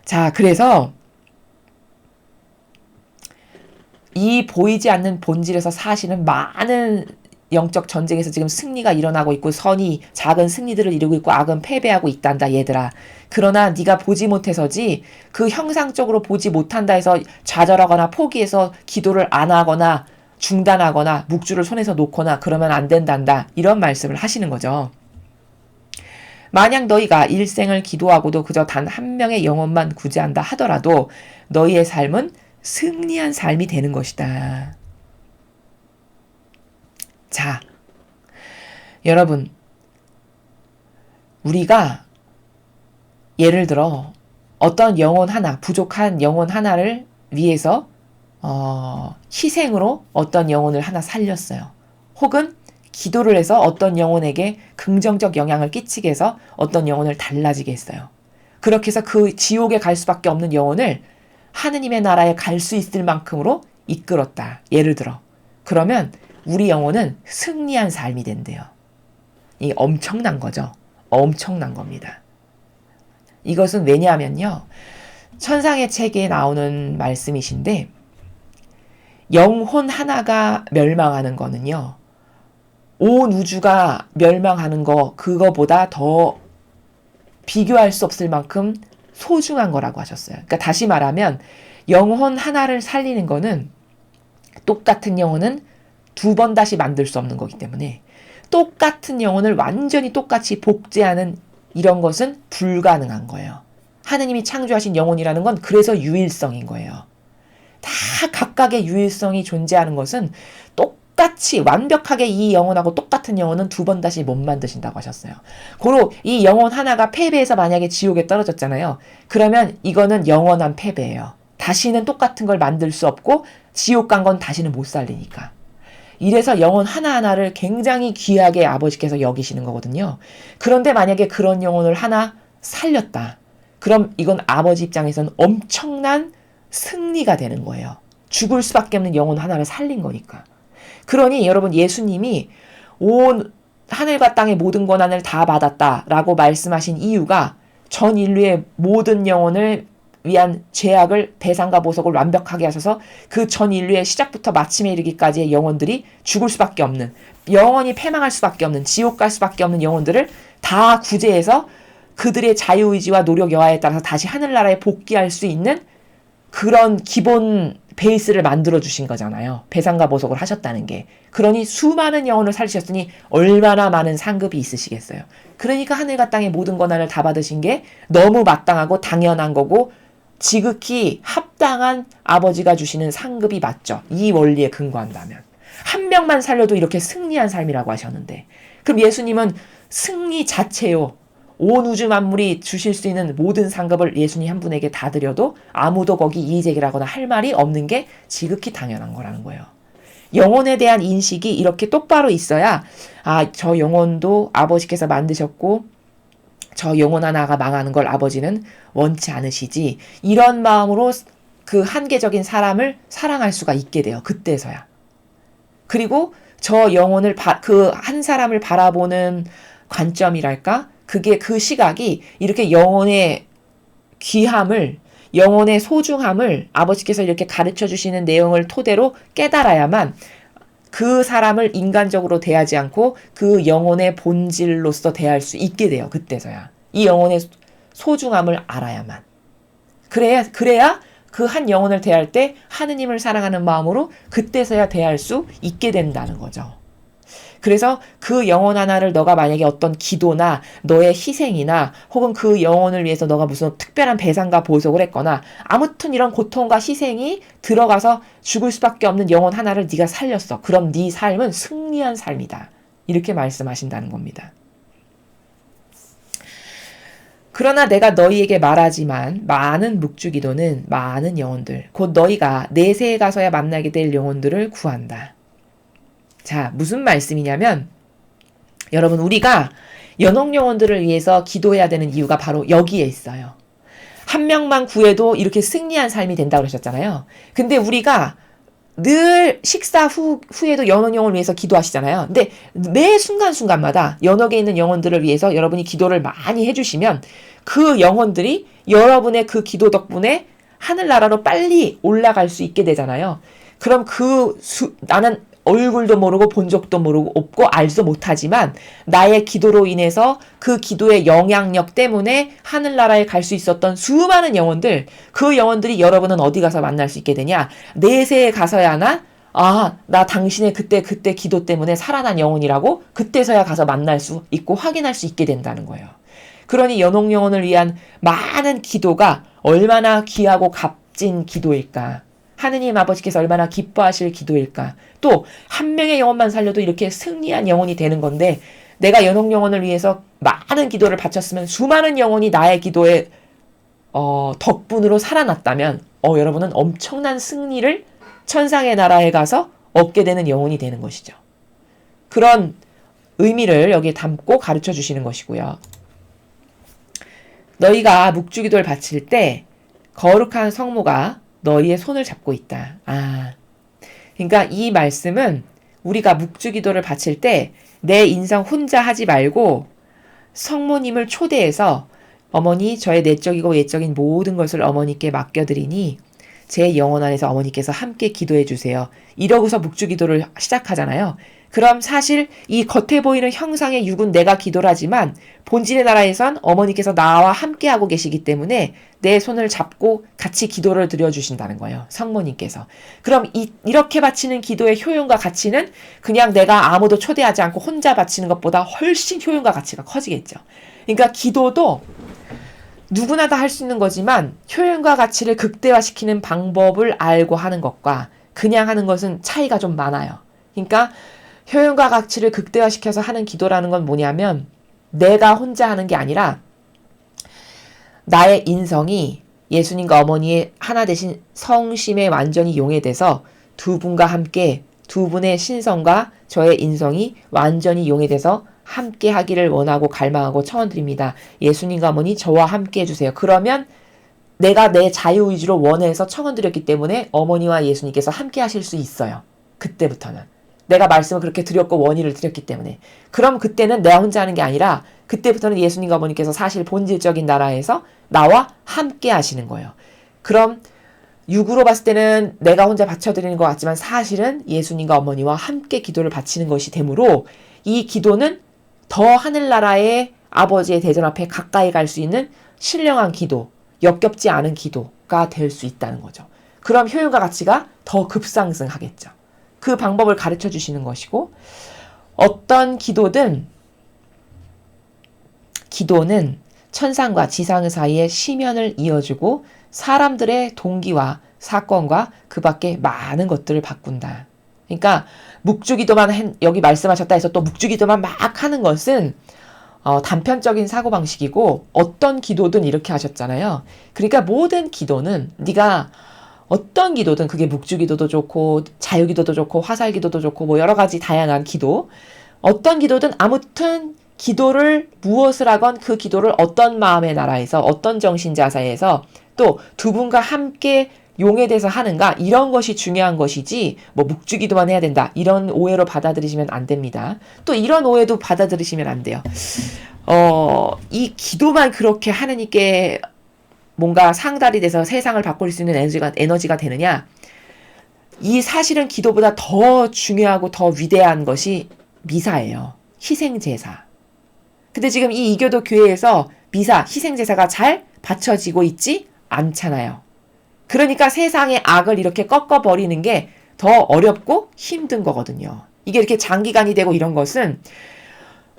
자, 그래서 이 보이지 않는 본질에서 사실은 많은 영적 전쟁에서 지금 승리가 일어나고 있고 선이 작은 승리들을 이루고 있고 악은 패배하고 있단다 얘들아. 그러나 네가 보지 못해서지 그 형상적으로 보지 못한다 해서 좌절하거나 포기해서 기도를 안 하거나 중단하거나 묵주를 손에서 놓거나 그러면 안 된단다. 이런 말씀을 하시는 거죠. 만약 너희가 일생을 기도하고도 그저 단 한 명의 영혼만 구제한다 하더라도 너희의 삶은 승리한 삶이 되는 것이다. 자, 여러분, 우리가 예를 들어 어떤 영혼 하나, 부족한 영혼 하나를 위해서 희생으로 어떤 영혼을 하나 살렸어요. 혹은 기도를 해서 어떤 영혼에게 긍정적 영향을 끼치게 해서 어떤 영혼을 달라지게 했어요. 그렇게 해서 그 지옥에 갈 수밖에 없는 영혼을 하느님의 나라에 갈 수 있을 만큼으로 이끌었다. 예를 들어. 그러면 우리 영혼은 승리한 삶이 된대요. 이 엄청난 거죠. 엄청난 겁니다. 이것은 왜냐하면요. 천상의 책에 나오는 말씀이신데 영혼 하나가 멸망하는 거는요. 온 우주가 멸망하는 거 그거보다 더 비교할 수 없을 만큼 소중한 거라고 하셨어요. 그러니까 다시 말하면 영혼 하나를 살리는 거는 똑같은 영혼은 두 번 다시 만들 수 없는 거기 때문에 똑같은 영혼을 완전히 똑같이 복제하는 이런 것은 불가능한 거예요. 하느님이 창조하신 영혼이라는 건 그래서 유일성인 거예요. 다 각각의 유일성이 존재하는 것은 똑같이 완벽하게 이 영혼하고 똑같은 영혼은 두 번 다시 못 만드신다고 하셨어요. 고로 이 영혼 하나가 패배해서 만약에 지옥에 떨어졌잖아요. 그러면 이거는 영원한 패배예요. 다시는 똑같은 걸 만들 수 없고 지옥 간 건 다시는 못 살리니까. 이래서 영혼 하나하나를 굉장히 귀하게 아버지께서 여기시는 거거든요. 그런데 만약에 그런 영혼을 하나 살렸다. 그럼 이건 아버지 입장에서는 엄청난 승리가 되는 거예요. 죽을 수밖에 없는 영혼 하나를 살린 거니까. 그러니 여러분 예수님이 온 하늘과 땅의 모든 권한을 다 받았다라고 말씀하신 이유가 전 인류의 모든 영혼을 위한 죄악을 배상과 보석을 완벽하게 하셔서 그 전 인류의 시작부터 마침에 이르기까지의 영혼들이 죽을 수밖에 없는 영원히 패망할 수밖에 없는 지옥 갈 수밖에 없는 영혼들을 다 구제해서 그들의 자유의지와 노력 여하에 따라서 다시 하늘나라에 복귀할 수 있는 그런 기본 베이스를 만들어주신 거잖아요. 배상과 보석을 하셨다는 게. 그러니 수많은 영혼을 살리셨으니 얼마나 많은 상급이 있으시겠어요. 그러니까 하늘과 땅의 모든 권한을 다 받으신 게 너무 마땅하고 당연한 거고 지극히 합당한 아버지가 주시는 상급이 맞죠. 이 원리에 근거한다면. 한 명만 살려도 이렇게 승리한 삶이라고 하셨는데 그럼 예수님은 승리 자체요. 온 우주 만물이 주실 수 있는 모든 상급을 예수님 한 분에게 다 드려도 아무도 거기 이의제기라거나 할 말이 없는 게 지극히 당연한 거라는 거예요. 영혼에 대한 인식이 이렇게 똑바로 있어야 저 영혼도 아버지께서 만드셨고 저 영혼 하나가 망하는 걸 아버지는 원치 않으시지. 이런 마음으로 그 한계적인 사람을 사랑할 수가 있게 돼요. 그때서야. 그리고 저 영혼을 그 한 사람을 바라보는 관점이랄까? 그게 그 시각이 이렇게 영혼의 귀함을 영혼의 소중함을 아버지께서 이렇게 가르쳐 주시는 내용을 토대로 깨달아야만 그 사람을 인간적으로 대하지 않고 그 영혼의 본질로서 대할 수 있게 돼요. 그때서야. 이 영혼의 소중함을 알아야만. 그래야 그 한 영혼을 대할 때 하느님을 사랑하는 마음으로 그때서야 대할 수 있게 된다는 거죠. 그래서 그 영혼 하나를 너가 만약에 어떤 기도나 너의 희생이나 혹은 그 영혼을 위해서 너가 무슨 특별한 배상과 보석을 했거나 아무튼 이런 고통과 희생이 들어가서 죽을 수밖에 없는 영혼 하나를 네가 살렸어. 그럼 네 삶은 승리한 삶이다. 이렇게 말씀하신다는 겁니다. 그러나 내가 너희에게 말하지만 많은 묵주기도는 많은 영혼들, 곧 너희가 내세에 가서야 만나게 될 영혼들을 구한다. 자, 무슨 말씀이냐면 여러분 우리가 연옥 영혼들을 위해서 기도해야 되는 이유가 바로 여기에 있어요. 한 명만 구해도 이렇게 승리한 삶이 된다고 그러셨잖아요. 근데 우리가 늘 식사 후에도 연옥 영혼을 위해서 기도하시잖아요. 근데 매 순간순간마다 연옥에 있는 영혼들을 위해서 여러분이 기도를 많이 해주시면 그 영혼들이 여러분의 그 기도 덕분에 하늘나라로 빨리 올라갈 수 있게 되잖아요. 그럼 나는 얼굴도 모르고 본 적도 모르고 없고 알지도 못하지만 나의 기도로 인해서 그 기도의 영향력 때문에 하늘나라에 갈 수 있었던 수많은 영혼들, 그 영혼들이 여러분은 어디 가서 만날 수 있게 되냐? 내세에 가서야 나 당신의 그때 기도 때문에 살아난 영혼이라고 그때서야 가서 만날 수 있고 확인할 수 있게 된다는 거예요. 그러니 연옥 영혼을 위한 많은 기도가 얼마나 귀하고 값진 기도일까? 하느님 아버지께서 얼마나 기뻐하실 기도일까? 또 한 명의 영혼만 살려도 이렇게 승리한 영혼이 되는 건데 내가 연옥 영혼을 위해서 많은 기도를 바쳤으면 수많은 영혼이 나의 기도에 덕분으로 살아났다면 여러분은 엄청난 승리를 천상의 나라에 가서 얻게 되는 영혼이 되는 것이죠. 그런 의미를 여기에 담고 가르쳐 주시는 것이고요. 너희가 묵주기도를 바칠 때 거룩한 성모가 너희의 손을 잡고 있다. 그러니까 이 말씀은 우리가 묵주기도를 바칠 때 내 인성 혼자 하지 말고 성모님을 초대해서 어머니 저의 내적이고 외적인 모든 것을 어머니께 맡겨드리니 제 영혼 안에서 어머니께서 함께 기도해 주세요. 이러고서 묵주기도를 시작하잖아요. 그럼 사실 이 겉에 보이는 형상의 육은 내가 기도를 하지만 본질의 나라에선 어머니께서 나와 함께하고 계시기 때문에 내 손을 잡고 같이 기도를 드려주신다는 거예요. 성모님께서. 그럼 이렇게 바치는 기도의 효용과 가치는 그냥 내가 아무도 초대하지 않고 혼자 바치는 것보다 훨씬 효용과 가치가 커지겠죠. 그러니까 기도도 누구나 다 할 수 있는 거지만 효용과 가치를 극대화시키는 방법을 알고 하는 것과 그냥 하는 것은 차이가 좀 많아요. 그러니까 효용과 가치를 극대화시켜서 하는 기도라는 건 뭐냐면 내가 혼자 하는 게 아니라 나의 인성이 예수님과 어머니의 하나 되신 성심에 완전히 용해돼서 두 분과 함께 두 분의 신성과 저의 인성이 완전히 용해돼서 함께 하기를 원하고 갈망하고 청원드립니다. 예수님과 어머니 저와 함께 해주세요. 그러면 내가 내 자유의지로 원해서 청원드렸기 때문에 어머니와 예수님께서 함께 하실 수 있어요. 그때부터는. 내가 말씀을 그렇게 드렸고 원의를 드렸기 때문에. 그럼 그때는 내가 혼자 하는 게 아니라 그때부터는 예수님과 어머니께서 사실 본질적인 나라에서 나와 함께 하시는 거예요. 그럼 육으로 봤을 때는 내가 혼자 바쳐드리는 것 같지만 사실은 예수님과 어머니와 함께 기도를 바치는 것이 되므로 이 기도는 더 하늘나라의 아버지의 대전 앞에 가까이 갈 수 있는 신령한 기도, 역겹지 않은 기도가 될 수 있다는 거죠. 그럼 효용과 가치가 더 급상승하겠죠. 그 방법을 가르쳐 주시는 것이고 어떤 기도는 천상과 지상 사이에 시면을 이어주고 사람들의 동기와 사건과 그 밖에 많은 것들을 바꾼다. 그러니까 묵주기도만 여기 말씀하셨다 해서 또 묵주기도만 막 하는 것은 단편적인 사고방식이고 어떤 기도든 이렇게 하셨잖아요. 그러니까 모든 기도는 네가 어떤 기도든 그게 묵주기도도 좋고 자유기도도 좋고 화살기도도 좋고 뭐 여러 가지 다양한 기도 어떤 기도든 아무튼 기도를 무엇을 하건 그 기도를 어떤 마음의 나라에서 어떤 정신자세에서 또 두 분과 함께 용해돼서 하는가 이런 것이 중요한 것이지 뭐 묵주기도만 해야 된다 이런 오해로 받아들이시면 안 됩니다. 또 이런 오해도 받아들이시면 안 돼요. 이 기도만 그렇게 하느님께 뭔가 상달이 돼서 세상을 바꿀 수 있는 에너지가 되느냐? 이 사실은 기도보다 더 중요하고 더 위대한 것이 미사예요. 희생제사. 근데 지금 이 이교도 교회에서 미사, 희생제사가 잘 바쳐지고 있지 않잖아요. 그러니까 세상의 악을 이렇게 꺾어버리는 게 더 어렵고 힘든 거거든요. 이게 이렇게 장기간이 되고 이런 것은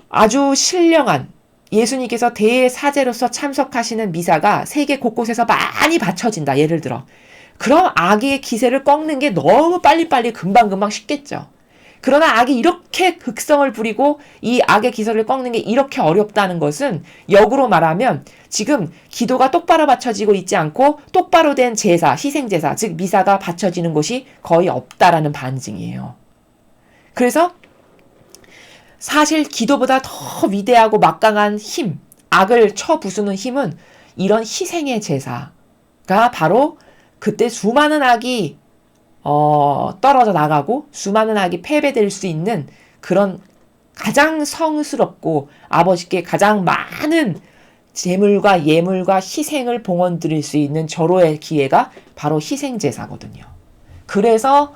아주 신령한 예수님께서 대사제로서 참석하시는 미사가 세계 곳곳에서 많이 바쳐진다. 예를 들어. 그럼 악의 기세를 꺾는 게 너무 빨리빨리 금방금방 쉽겠죠. 그러나 악이 이렇게 극성을 부리고 이 악의 기세를 꺾는 게 이렇게 어렵다는 것은 역으로 말하면 지금 기도가 똑바로 바쳐지고 있지 않고 똑바로 된 제사, 희생제사, 즉 미사가 바쳐지는 곳이 거의 없다라는 반증이에요. 그래서 사실 기도보다 더 위대하고 막강한 힘, 악을 쳐부수는 힘은 이런 희생의 제사가 바로 그때 수많은 악이 떨어져 나가고 수많은 악이 패배될 수 있는 그런 가장 성스럽고 아버지께 가장 많은 재물과 예물과 희생을 봉헌 드릴 수 있는 절호의 기회가 바로 희생제사거든요. 그래서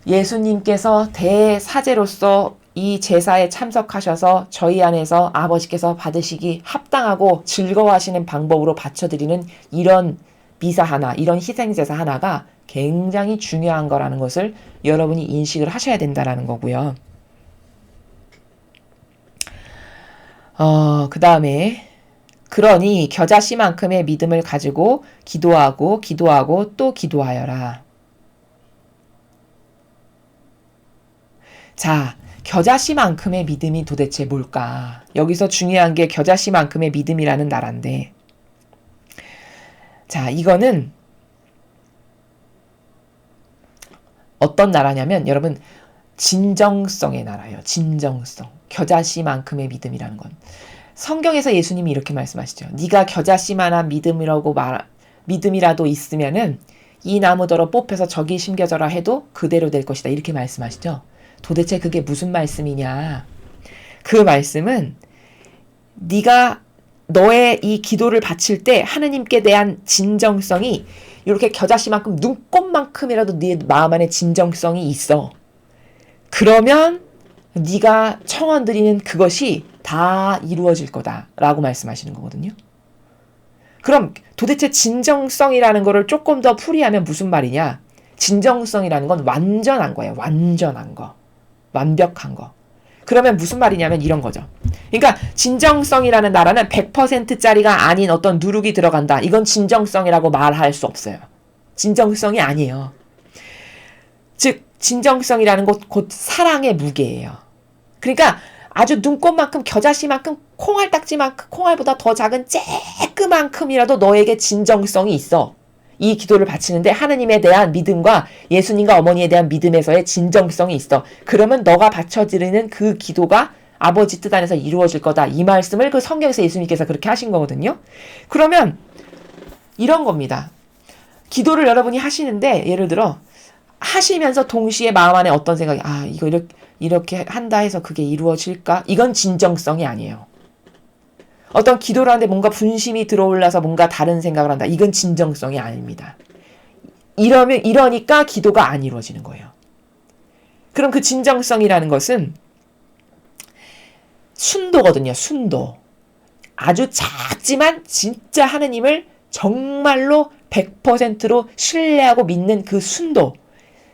예수님께서 대사제로서 이 제사에 참석하셔서 저희 안에서 아버지께서 받으시기 합당하고 즐거워하시는 방법으로 바쳐드리는 이런 미사 하나, 이런 희생제사 하나가 굉장히 중요한 거라는 것을 여러분이 인식을 하셔야 된다는 거고요. 그 다음에 그러니 겨자씨만큼의 믿음을 가지고 기도하고 또 기도하여라. 자, 겨자씨만큼의 믿음이 도대체 뭘까? 여기서 중요한 게 겨자씨만큼의 믿음이라는 나라인데, 자, 이거는 어떤 나라냐면 여러분 진정성의 나라예요. 진정성. 겨자씨만큼의 믿음이라는 건. 성경에서 예수님이 이렇게 말씀하시죠. 네가 겨자씨만한 믿음이라도 있으면은 이 나무더러 뽑혀서 저기 심겨져라 해도 그대로 될 것이다. 이렇게 말씀하시죠. 도대체 그게 무슨 말씀이냐? 그 말씀은 네가 너의 이 기도를 바칠 때 하느님께 대한 진정성이 이렇게 겨자씨만큼 눈곱만큼이라도 네 마음 안에 진정성이 있어. 그러면 네가 청원 드리는 그것이 다 이루어질 거다라고 말씀하시는 거거든요. 그럼 도대체 진정성이라는 거를 조금 더 풀이하면 무슨 말이냐? 진정성이라는 건 완전한 거예요. 완전한 거. 완벽한 거. 그러면 무슨 말이냐면 이런 거죠. 그러니까 진정성이라는 나라는 100%짜리가 아닌 어떤 누룩이 들어간다. 이건 진정성이라고 말할 수 없어요. 진정성이 아니에요. 즉 진정성이라는 것 곧 사랑의 무게예요. 그러니까 아주 눈꽃만큼 겨자씨만큼 콩알딱지만큼 콩알보다 더 작은 쬐끄만큼이라도 너에게 진정성이 있어. 이 기도를 바치는데 하느님에 대한 믿음과 예수님과 어머니에 대한 믿음에서의 진정성이 있어. 그러면 너가 바쳐드리는 그 기도가 아버지 뜻 안에서 이루어질 거다. 이 말씀을 그 성경에서 예수님께서 그렇게 하신 거거든요. 그러면 이런 겁니다. 기도를 여러분이 하시는데 예를 들어 하시면서 동시에 마음 안에 어떤 생각이 이거 이렇게 한다 해서 그게 이루어질까? 이건 진정성이 아니에요. 어떤 기도를 하는데 뭔가 분심이 들어올라서 뭔가 다른 생각을 한다. 이건 진정성이 아닙니다. 이러니까 기도가 안 이루어지는 거예요. 그럼 그 진정성이라는 것은 순도거든요. 순도. 아주 작지만 진짜 하느님을 정말로 100%로 신뢰하고 믿는 그 순도.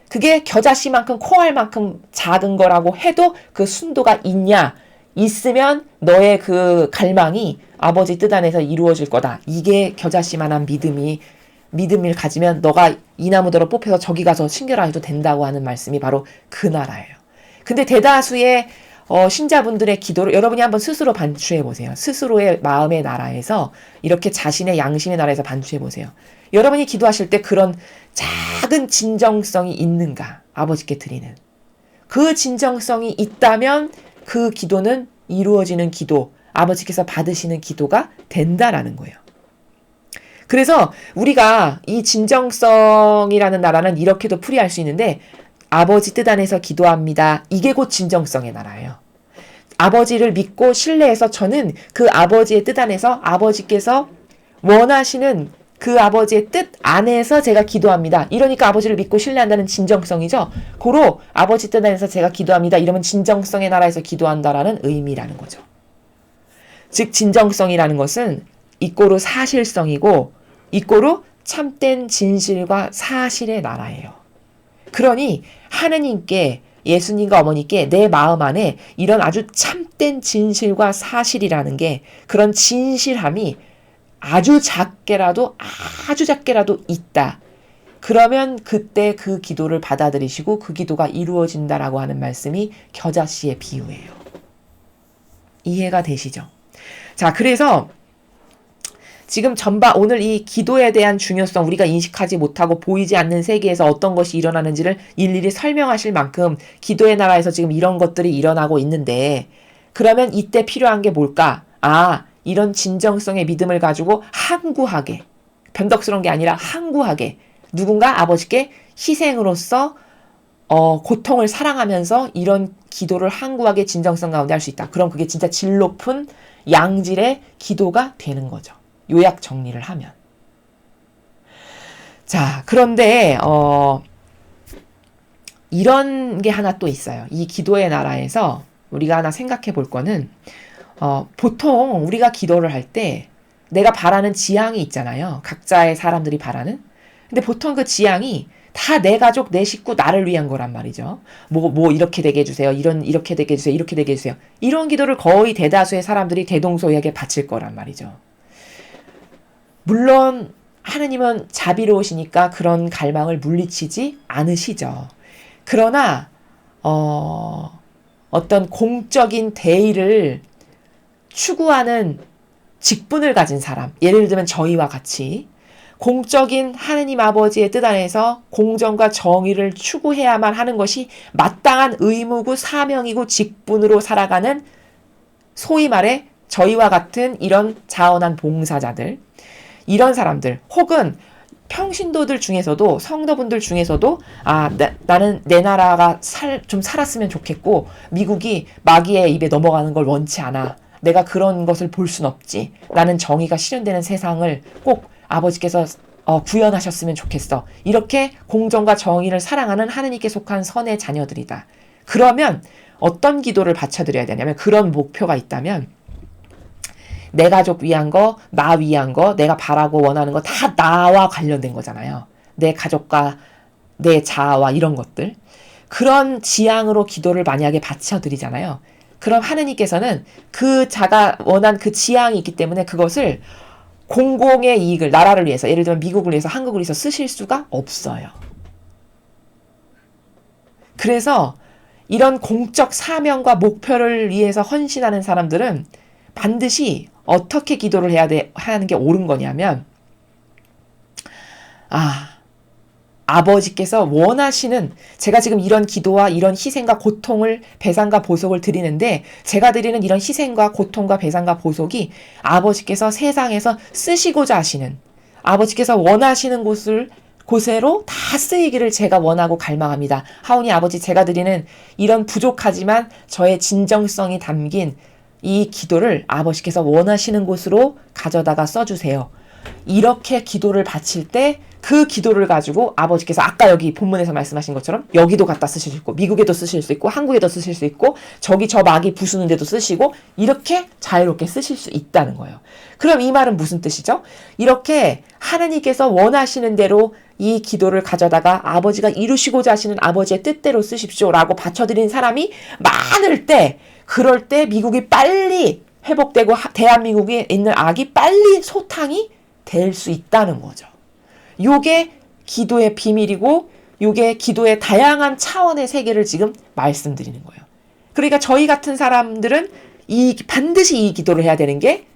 그게 겨자씨만큼 콩알만큼 작은 거라고 해도 그 순도가 있으면 너의 그 갈망이 아버지 뜻 안에서 이루어질 거다. 이게 겨자씨만한 믿음을 가지면 너가 이 나무더러 뽑혀서 저기 가서 심겨라 해도 된다고 하는 말씀이 바로 그 나라예요. 근데 대다수의 신자분들의 기도를 여러분이 한번 스스로 반추해 보세요. 스스로의 마음의 나라에서 이렇게 자신의 양심의 나라에서 반추해 보세요. 여러분이 기도하실 때 그런 작은 진정성이 있는가? 아버지께 드리는. 그 진정성이 있다면 그 기도는 이루어지는 기도, 아버지께서 받으시는 기도가 된다라는 거예요. 그래서 우리가 이 진정성이라는 나라는 이렇게도 풀이할 수 있는데 아버지 뜻 안에서 기도합니다. 이게 곧 진정성의 나라예요. 아버지를 믿고 신뢰해서 저는 그 아버지의 뜻 안에서 아버지께서 원하시는 그 아버지의 뜻 안에서 제가 기도합니다. 이러니까 아버지를 믿고 신뢰한다는 진정성이죠. 고로 아버지 뜻 안에서 제가 기도합니다. 이러면 진정성의 나라에서 기도한다라는 의미라는 거죠. 즉 진정성이라는 것은 이꼬로 사실성이고 이꼬로 참된 진실과 사실의 나라예요. 그러니 하느님께 예수님과 어머니께 내 마음 안에 이런 아주 참된 진실과 사실이라는 게, 그런 진실함이 아주 작게라도 있다. 그러면 그때 그 기도를 받아들이시고 그 기도가 이루어진다라고 하는 말씀이 겨자씨의 비유예요. 이해가 되시죠? 자, 그래서 지금 오늘 이 기도에 대한 중요성, 우리가 인식하지 못하고 보이지 않는 세계에서 어떤 것이 일어나는지를 일일이 설명하실 만큼 기도의 나라에서 지금 이런 것들이 일어나고 있는데, 그러면 이때 필요한 게 뭘까? 이런 진정성의 믿음을 가지고 항구하게, 변덕스러운 게 아니라 항구하게, 누군가 아버지께 희생으로서 고통을 사랑하면서 이런 기도를 항구하게 진정성 가운데 할 수 있다. 그럼 그게 진짜 질 높은 양질의 기도가 되는 거죠. 요약 정리를 하면. 자, 그런데 이런 게 하나 또 있어요. 이 기도의 나라에서 우리가 하나 생각해 볼 거는, 보통 우리가 기도를 할 때 내가 바라는 지향이 있잖아요. 각자의 사람들이 바라는. 근데 보통 그 지향이 다 내 가족, 내 식구, 나를 위한 거란 말이죠. 이렇게 되게 해주세요. 이렇게 되게 해주세요. 이렇게 되게 해주세요. 이런 기도를 거의 대다수의 사람들이 대동소이하게 바칠 거란 말이죠. 물론 하느님은 자비로우시니까 그런 갈망을 물리치지 않으시죠. 그러나 어떤 공적인 대의를 추구하는 직분을 가진 사람, 예를 들면 저희와 같이 공적인 하느님 아버지의 뜻 안에서 공정과 정의를 추구해야만 하는 것이 마땅한 의무고 사명이고 직분으로 살아가는, 소위 말해 저희와 같은 이런 자원한 봉사자들, 이런 사람들, 혹은 평신도들 중에서도, 성도분들 중에서도 나는 내 나라가 좀 살았으면 좋겠고 미국이 마귀의 입에 넘어가는 걸 원치 않아. 내가 그런 것을 볼 순 없지. 나는 정의가 실현되는 세상을 꼭 아버지께서 구현하셨으면 좋겠어. 이렇게 공정과 정의를 사랑하는 하느님께 속한 선의 자녀들이다. 그러면 어떤 기도를 바쳐드려야 되냐면, 그런 목표가 있다면 내 가족 위한 거, 나 위한 거, 내가 바라고 원하는 거 다 나와 관련된 거잖아요. 내 가족과 내 자아와 이런 것들. 그런 지향으로 기도를 만약에 바쳐드리잖아요. 그럼 하느님께서는 그 자가 원한 그 지향이 있기 때문에 그것을 공공의 이익을, 나라를 위해서, 예를 들면 미국을 위해서, 한국을 위해서 쓰실 수가 없어요. 그래서 이런 공적 사명과 목표를 위해서 헌신하는 사람들은 반드시 어떻게 기도를 해야 하는 게 옳은 거냐면, 아버지께서 원하시는, 제가 지금 이런 기도와 이런 희생과 고통을, 배상과 보속을 드리는데, 제가 드리는 이런 희생과 고통과 배상과 보속이 아버지께서 세상에서 쓰시고자 하시는, 아버지께서 원하시는 곳으로 다 쓰이기를 제가 원하고 갈망합니다. 하오니 아버지, 제가 드리는 이런 부족하지만 저의 진정성이 담긴 이 기도를 아버지께서 원하시는 곳으로 가져다가 써주세요. 이렇게 기도를 바칠 때 그 기도를 가지고 아버지께서 아까 여기 본문에서 말씀하신 것처럼 여기도 갖다 쓰실 수 있고, 미국에도 쓰실 수 있고, 한국에도 쓰실 수 있고, 저기 저 마귀 부수는 데도 쓰시고, 이렇게 자유롭게 쓰실 수 있다는 거예요. 그럼 이 말은 무슨 뜻이죠? 이렇게 하느님께서 원하시는 대로 이 기도를 가져다가 아버지가 이루시고자 하시는 아버지의 뜻대로 쓰십시오라고 바쳐드린 사람이 많을 때, 그럴 때 미국이 빨리 회복되고 대한민국에 있는 악이 빨리 소탕이 될 수 있다는 거죠. 요게 기도의 비밀이고, 요게 기도의 다양한 차원의 세계를 지금 말씀드리는 거예요. 그러니까 저희 같은 사람들은 반드시 이 기도를 해야 되는 게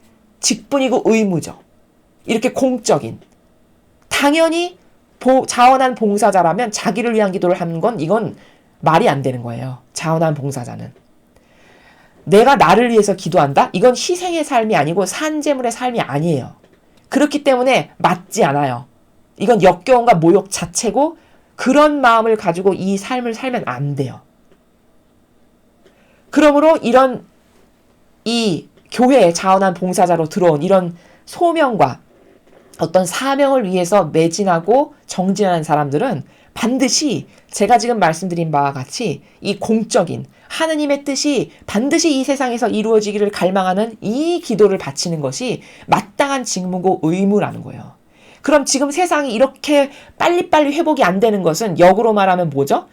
직분이고 의무죠. 이렇게 공적인. 당연히 자원한 봉사자라면 자기를 위한 기도를 하는 건, 이건 말이 안 되는 거예요. 자원한 봉사자는. 내가 나를 위해서 기도한다? 이건 희생의 삶이 아니고 산재물의 삶이 아니에요. 그렇기 때문에 맞지 않아요. 이건 역겨움과 모욕 자체고, 그런 마음을 가지고 이 삶을 살면 안 돼요. 그러므로 이 교회에 자원한 봉사자로 들어온 이런 소명과 어떤 사명을 위해서 매진하고 정진하는 사람들은 반드시 제가 지금 말씀드린 바와 같이 이 공적인 하느님의 뜻이 반드시 이 세상에서 이루어지기를 갈망하는 이 기도를 바치는 것이 마땅한 직무고 의무라는 거예요. 그럼 지금 세상이 이렇게 빨리빨리 회복이 안 되는 것은 역으로 말하면 뭐죠?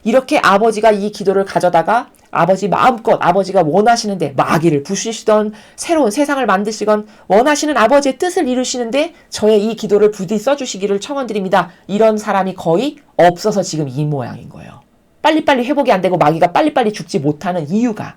이렇게 아버지가 이 기도를 가져다가 아버지 마음껏 아버지가 원하시는데 마귀를 부수시던 새로운 세상을 만드시건 원하시는 아버지의 뜻을 이루시는데 저의 이 기도를 부디 써주시기를 청원드립니다. 이런 사람이 거의 없어서 지금 이 모양인 거예요. 빨리빨리 회복이 안 되고 마귀가 빨리빨리 죽지 못하는 이유가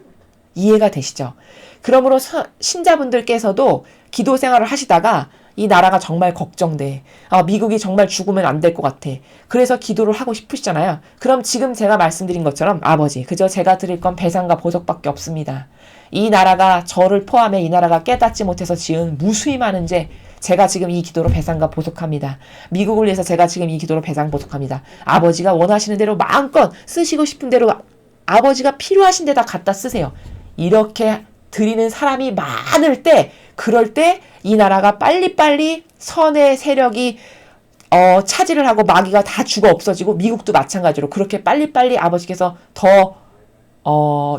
이해가 되시죠? 그러므로 신자분들께서도 기도 생활을 하시다가 이 나라가 정말 걱정돼. 미국이 정말 죽으면 안 될 것 같아. 그래서 기도를 하고 싶으시잖아요. 그럼 지금 제가 말씀드린 것처럼 아버지, 그저 제가 드릴 건 배상과 보석밖에 없습니다. 이 나라가 저를 포함해 이 나라가 깨닫지 못해서 지은 무수히 많은 죄, 제가 지금 이 기도로 배상과 보석합니다. 미국을 위해서 제가 지금 이 기도로 배상 보석합니다. 아버지가 원하시는 대로 마음껏 쓰시고 싶은 대로 아버지가 필요하신 데다 갖다 쓰세요. 이렇게 드리는 사람이 많을 때, 그럴 때 이 나라가 빨리빨리 선의 세력이 차지를 하고 마귀가 다 죽어 없어지고 미국도 마찬가지로 그렇게 빨리빨리 아버지께서 더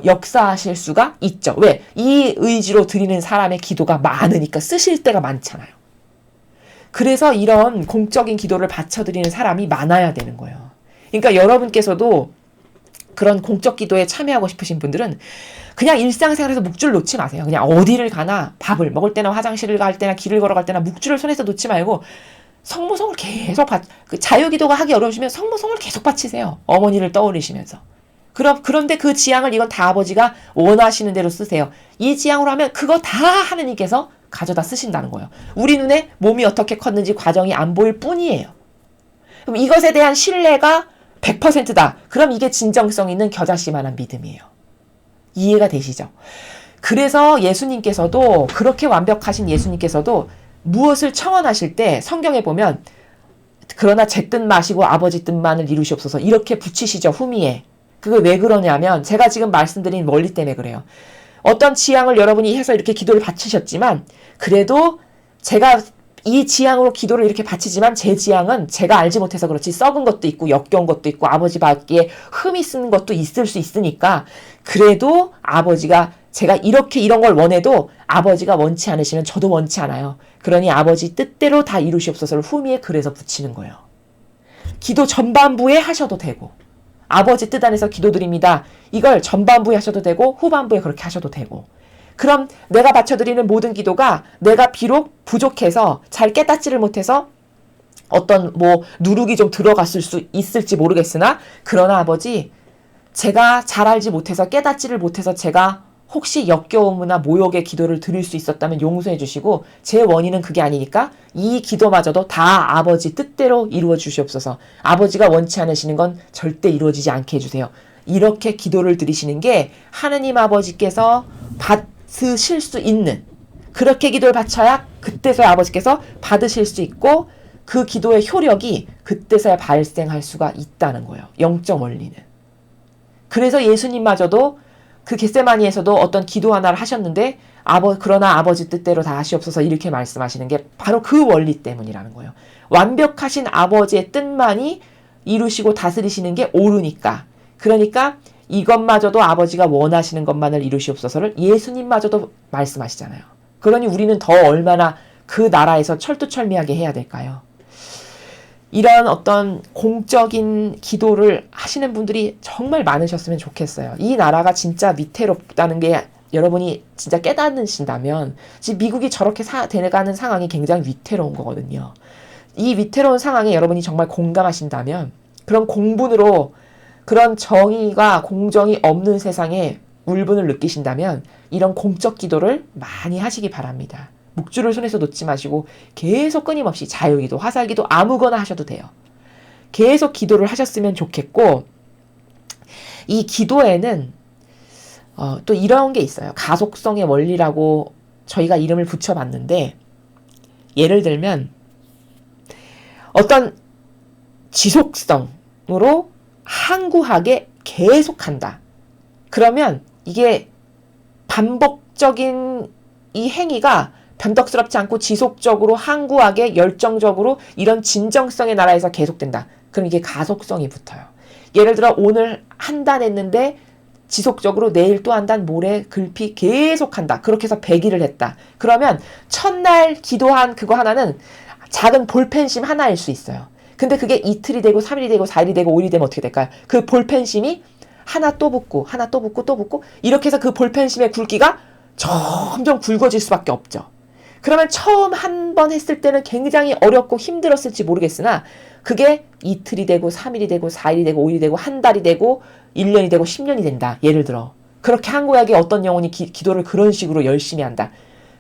역사하실 수가 있죠. 왜? 이 의지로 드리는 사람의 기도가 많으니까 쓰실 때가 많잖아요. 그래서 이런 공적인 기도를 바쳐드리는 사람이 많아야 되는 거예요. 그러니까 여러분께서도 그런 공적 기도에 참여하고 싶으신 분들은 그냥 일상생활에서 묵주를 놓지 마세요. 그냥 어디를 가나 밥을 먹을 때나 화장실을 갈 때나 길을 걸어갈 때나 묵주를 손에서 놓지 말고 성모성을 계속 자유기도가 하기 어려우시면 성모성을 계속 바치세요. 어머니를 떠올리시면서. 그런데 그 지향을 이건 다 아버지가 원하시는 대로 쓰세요. 이 지향으로 하면 그거 다 하느님께서 가져다 쓰신다는 거예요. 우리 눈에 몸이 어떻게 컸는지 과정이 안 보일 뿐이에요. 그럼 이것에 대한 신뢰가 100%다. 그럼 이게 진정성 있는 겨자씨만한 믿음이에요. 이해가 되시죠? 그래서 예수님께서도 그렇게 완벽하신 예수님께서도 무엇을 청원하실 때 성경에 보면 그러나 제 뜻 마시고 아버지 뜻만을 이루시옵소서 이렇게 붙이시죠. 후미에. 그게 왜 그러냐면 제가 지금 말씀드린 원리 때문에 그래요. 어떤 지향을 여러분이 해서 이렇게 기도를 바치셨지만 그래도 제가 이 지향으로 기도를 이렇게 바치지만 제 지향은 제가 알지 못해서 그렇지 썩은 것도 있고 역겨운 것도 있고 아버지 받기에 흠이 쓰는 것도 있을 수 있으니까 그래도 아버지가 제가 이렇게 이런 걸 원해도 아버지가 원치 않으시면 저도 원치 않아요. 그러니 아버지 뜻대로 다 이루시옵소서를 후미에 그래서 붙이는 거예요. 기도 전반부에 하셔도 되고 아버지 뜻 안에서 기도드립니다. 이걸 전반부에 하셔도 되고 후반부에 그렇게 하셔도 되고 그럼 내가 바쳐드리는 모든 기도가 내가 비록 부족해서 잘 깨닫지를 못해서 어떤 누룩이 좀 들어갔을 수 있을지 모르겠으나 그러나 아버지 제가 잘 알지 못해서 깨닫지를 못해서 제가 혹시 역겨움이나 모욕의 기도를 드릴 수 있었다면 용서해 주시고 제 원인은 그게 아니니까 이 기도마저도 다 아버지 뜻대로 이루어 주시옵소서. 아버지가 원치 않으시는 건 절대 이루어지지 않게 해주세요. 이렇게 기도를 드리시는 게 하느님 아버지께서 받으실 수 있는 그렇게 기도를 바쳐야 그때서야 아버지께서 받으실 수 있고 그 기도의 효력이 그때서야 발생할 수가 있다는 거예요. 영적 원리는. 그래서 예수님마저도 그 겟세마니에서도 어떤 기도 하나를 하셨는데 그러나 아버지 뜻대로 다 하시옵소서 이렇게 말씀하시는 게 바로 그 원리 때문이라는 거예요. 완벽하신 아버지의 뜻만이 이루시고 다스리시는 게 옳으니까. 그러니까 이것마저도 아버지가 원하시는 것만을 이루시옵소서를 예수님마저도 말씀하시잖아요. 그러니 우리는 더 얼마나 그 나라에서 철두철미하게 해야 될까요? 이런 어떤 공적인 기도를 하시는 분들이 정말 많으셨으면 좋겠어요. 이 나라가 진짜 위태롭다는 게 여러분이 진짜 깨닫으신다면 지금 미국이 저렇게 돼가는 상황이 굉장히 위태로운 거거든요. 이 위태로운 상황에 여러분이 정말 공감하신다면 그런 공분으로 그런 정의가 공정이 없는 세상에 울분을 느끼신다면 이런 공적 기도를 많이 하시기 바랍니다. 묵주를 손에서 놓지 마시고 계속 끊임없이 자유기도, 화살기도 아무거나 하셔도 돼요. 계속 기도를 하셨으면 좋겠고 이 기도에는 또 이런 게 있어요. 가속성의 원리라고 저희가 이름을 붙여봤는데 예를 들면 어떤 지속성으로 항구하게 계속한다. 그러면 이게 반복적인 이 행위가 변덕스럽지 않고 지속적으로 항구하게 열정적으로 이런 진정성의 나라에서 계속된다. 그럼 이게 가속성이 붙어요. 예를 들어 오늘 한 단 했는데 지속적으로 내일 또 한 단, 모레 글피 계속한다. 그렇게 해서 100일을 했다. 그러면 첫날 기도한 그거 하나는 작은 볼펜심 하나일 수 있어요. 근데 그게 이틀이 되고 3일이 되고 4일이 되고 5일이 되면 어떻게 될까요? 그 볼펜심이 하나 또 붙고 하나 또 붙고 또 붙고 이렇게 해서 그 볼펜심의 굵기가 점점 굵어질 수밖에 없죠. 그러면 처음 한 번 했을 때는 굉장히 어렵고 힘들었을지 모르겠으나 그게 이틀이 되고 3일이 되고 4일이 되고 5일이 되고 한 달이 되고 1년이 되고 10년이 된다. 예를 들어. 그렇게 한 구약의 어떤 영혼이 기도를 그런 식으로 열심히 한다.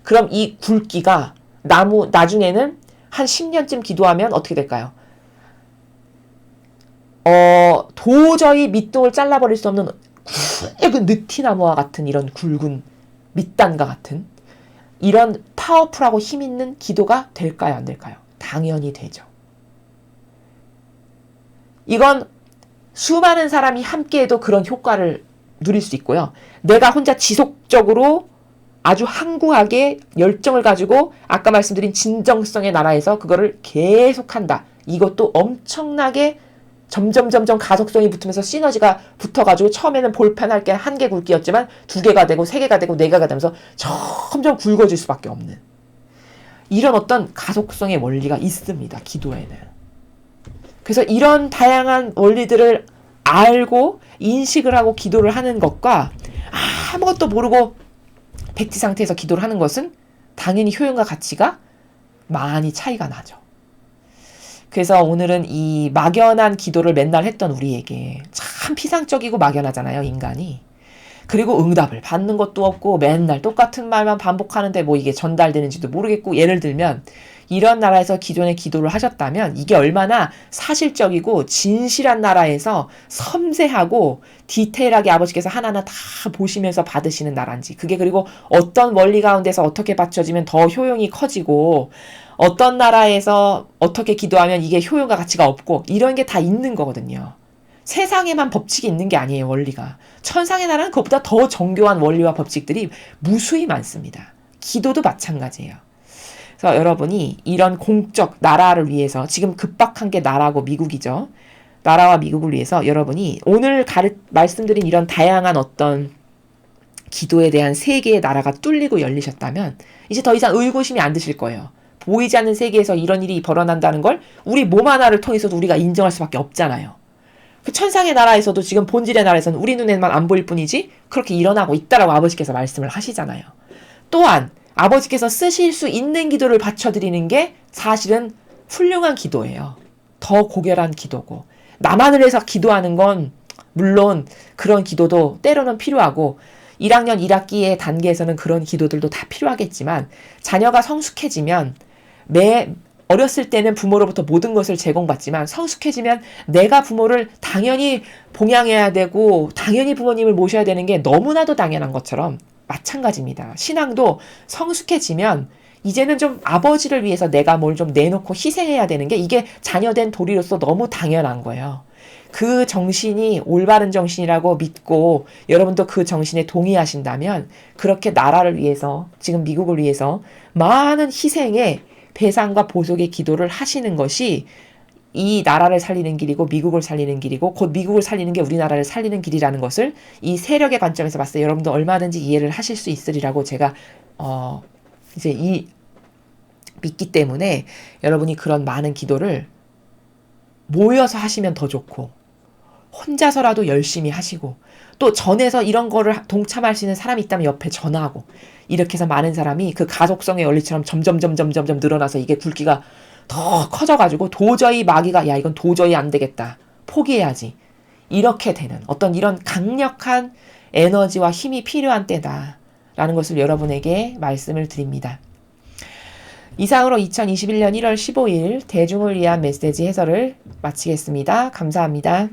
그럼 이 굵기가 나중에는 한 10년쯤 기도하면 어떻게 될까요? 도저히 밑둥을 잘라버릴 수 없는 굵은 느티나무와 같은 이런 굵은 밑단과 같은 이런 파워풀하고 힘있는 기도가 될까요? 안 될까요? 당연히 되죠. 이건 수많은 사람이 함께해도 그런 효과를 누릴 수 있고요. 내가 혼자 지속적으로 아주 항구하게 열정을 가지고 아까 말씀드린 진정성의 나라에서 그거를 계속한다. 이것도 엄청나게 점점 가속성이 붙으면서 시너지가 붙어가지고 처음에는 볼펜 할 게 한 개 굵기였지만 2개가 되고 3개가 되고 4개가 되면서 점점 굵어질 수밖에 없는 이런 어떤 가속성의 원리가 있습니다. 기도에는. 그래서 이런 다양한 원리들을 알고 인식을 하고 기도를 하는 것과 아무것도 모르고 백지 상태에서 기도를 하는 것은 당연히 효용과 가치가 많이 차이가 나죠. 그래서 오늘은 이 막연한 기도를 맨날 했던 우리에게 참 피상적이고 막연하잖아요, 인간이. 그리고 응답을 받는 것도 없고 맨날 똑같은 말만 반복하는데 뭐 이게 전달되는지도 모르겠고, 예를 들면 이런 나라에서 기존에 기도를 하셨다면 이게 얼마나 사실적이고 진실한 나라에서 섬세하고 디테일하게 아버지께서 하나하나 다 보시면서 받으시는 나라인지, 그게 그리고 어떤 원리 가운데서 어떻게 받쳐지면 더 효용이 커지고 어떤 나라에서 어떻게 기도하면 이게 효용과 가치가 없고 이런 게 다 있는 거거든요. 세상에만 법칙이 있는 게 아니에요, 원리가. 천상의 나라는 그것보다 더 정교한 원리와 법칙들이 무수히 많습니다. 기도도 마찬가지예요. 그래서 여러분이 이런 공적 나라를 위해서, 지금 급박한 게 나라고 미국이죠. 나라와 미국을 위해서 여러분이 오늘 말씀드린 이런 다양한 어떤 기도에 대한 세계의 나라가 뚫리고 열리셨다면 이제 더 이상 의구심이 안 드실 거예요. 보이지 않는 세계에서 이런 일이 벌어난다는 걸 우리 몸 하나를 통해서도 우리가 인정할 수밖에 없잖아요. 그 천상의 나라에서도 지금 본질의 나라에서는 우리 눈에만 안 보일 뿐이지 그렇게 일어나고 있다라고 아버지께서 말씀을 하시잖아요. 또한 아버지께서 쓰실 수 있는 기도를 바쳐드리는 게 사실은 훌륭한 기도예요. 더 고결한 기도고, 나만을 위해서 기도하는 건 물론 그런 기도도 때로는 필요하고 1학년 1학기의 단계에서는 그런 기도들도 다 필요하겠지만, 자녀가 성숙해지면 어렸을 때는 부모로부터 모든 것을 제공받지만 성숙해지면 내가 부모를 당연히 봉양해야 되고 당연히 부모님을 모셔야 되는 게 너무나도 당연한 것처럼 마찬가지입니다. 신앙도 성숙해지면 이제는 좀 아버지를 위해서 내가 뭘 좀 내놓고 희생해야 되는 게, 이게 자녀된 도리로서 너무 당연한 거예요. 그 정신이 올바른 정신이라고 믿고 여러분도 그 정신에 동의하신다면 그렇게 나라를 위해서, 지금 미국을 위해서 많은 희생의 배상과 보속의 기도를 하시는 것이 이 나라를 살리는 길이고 미국을 살리는 길이고 곧 미국을 살리는 게 우리나라를 살리는 길이라는 것을 이 세력의 관점에서 봤을 때 여러분도 얼마든지 이해를 하실 수 있으리라고 제가 이제 믿기 때문에 여러분이 그런 많은 기도를 모여서 하시면 더 좋고 혼자서라도 열심히 하시고, 또 전에서 이런 거를 동참할 수 있는 사람이 있다면 옆에 전화하고, 이렇게 해서 많은 사람이 그 가속성의 원리처럼 점점 늘어나서 이게 굵기가 더 커져가지고 도저히 마귀가 야 이건 도저히 안 되겠다, 포기해야지, 이렇게 되는 어떤 이런 강력한 에너지와 힘이 필요한 때다라는 것을 여러분에게 말씀을 드립니다. 이상으로 2021년 1월 15일 대중을 위한 메시지 해설을 마치겠습니다. 감사합니다.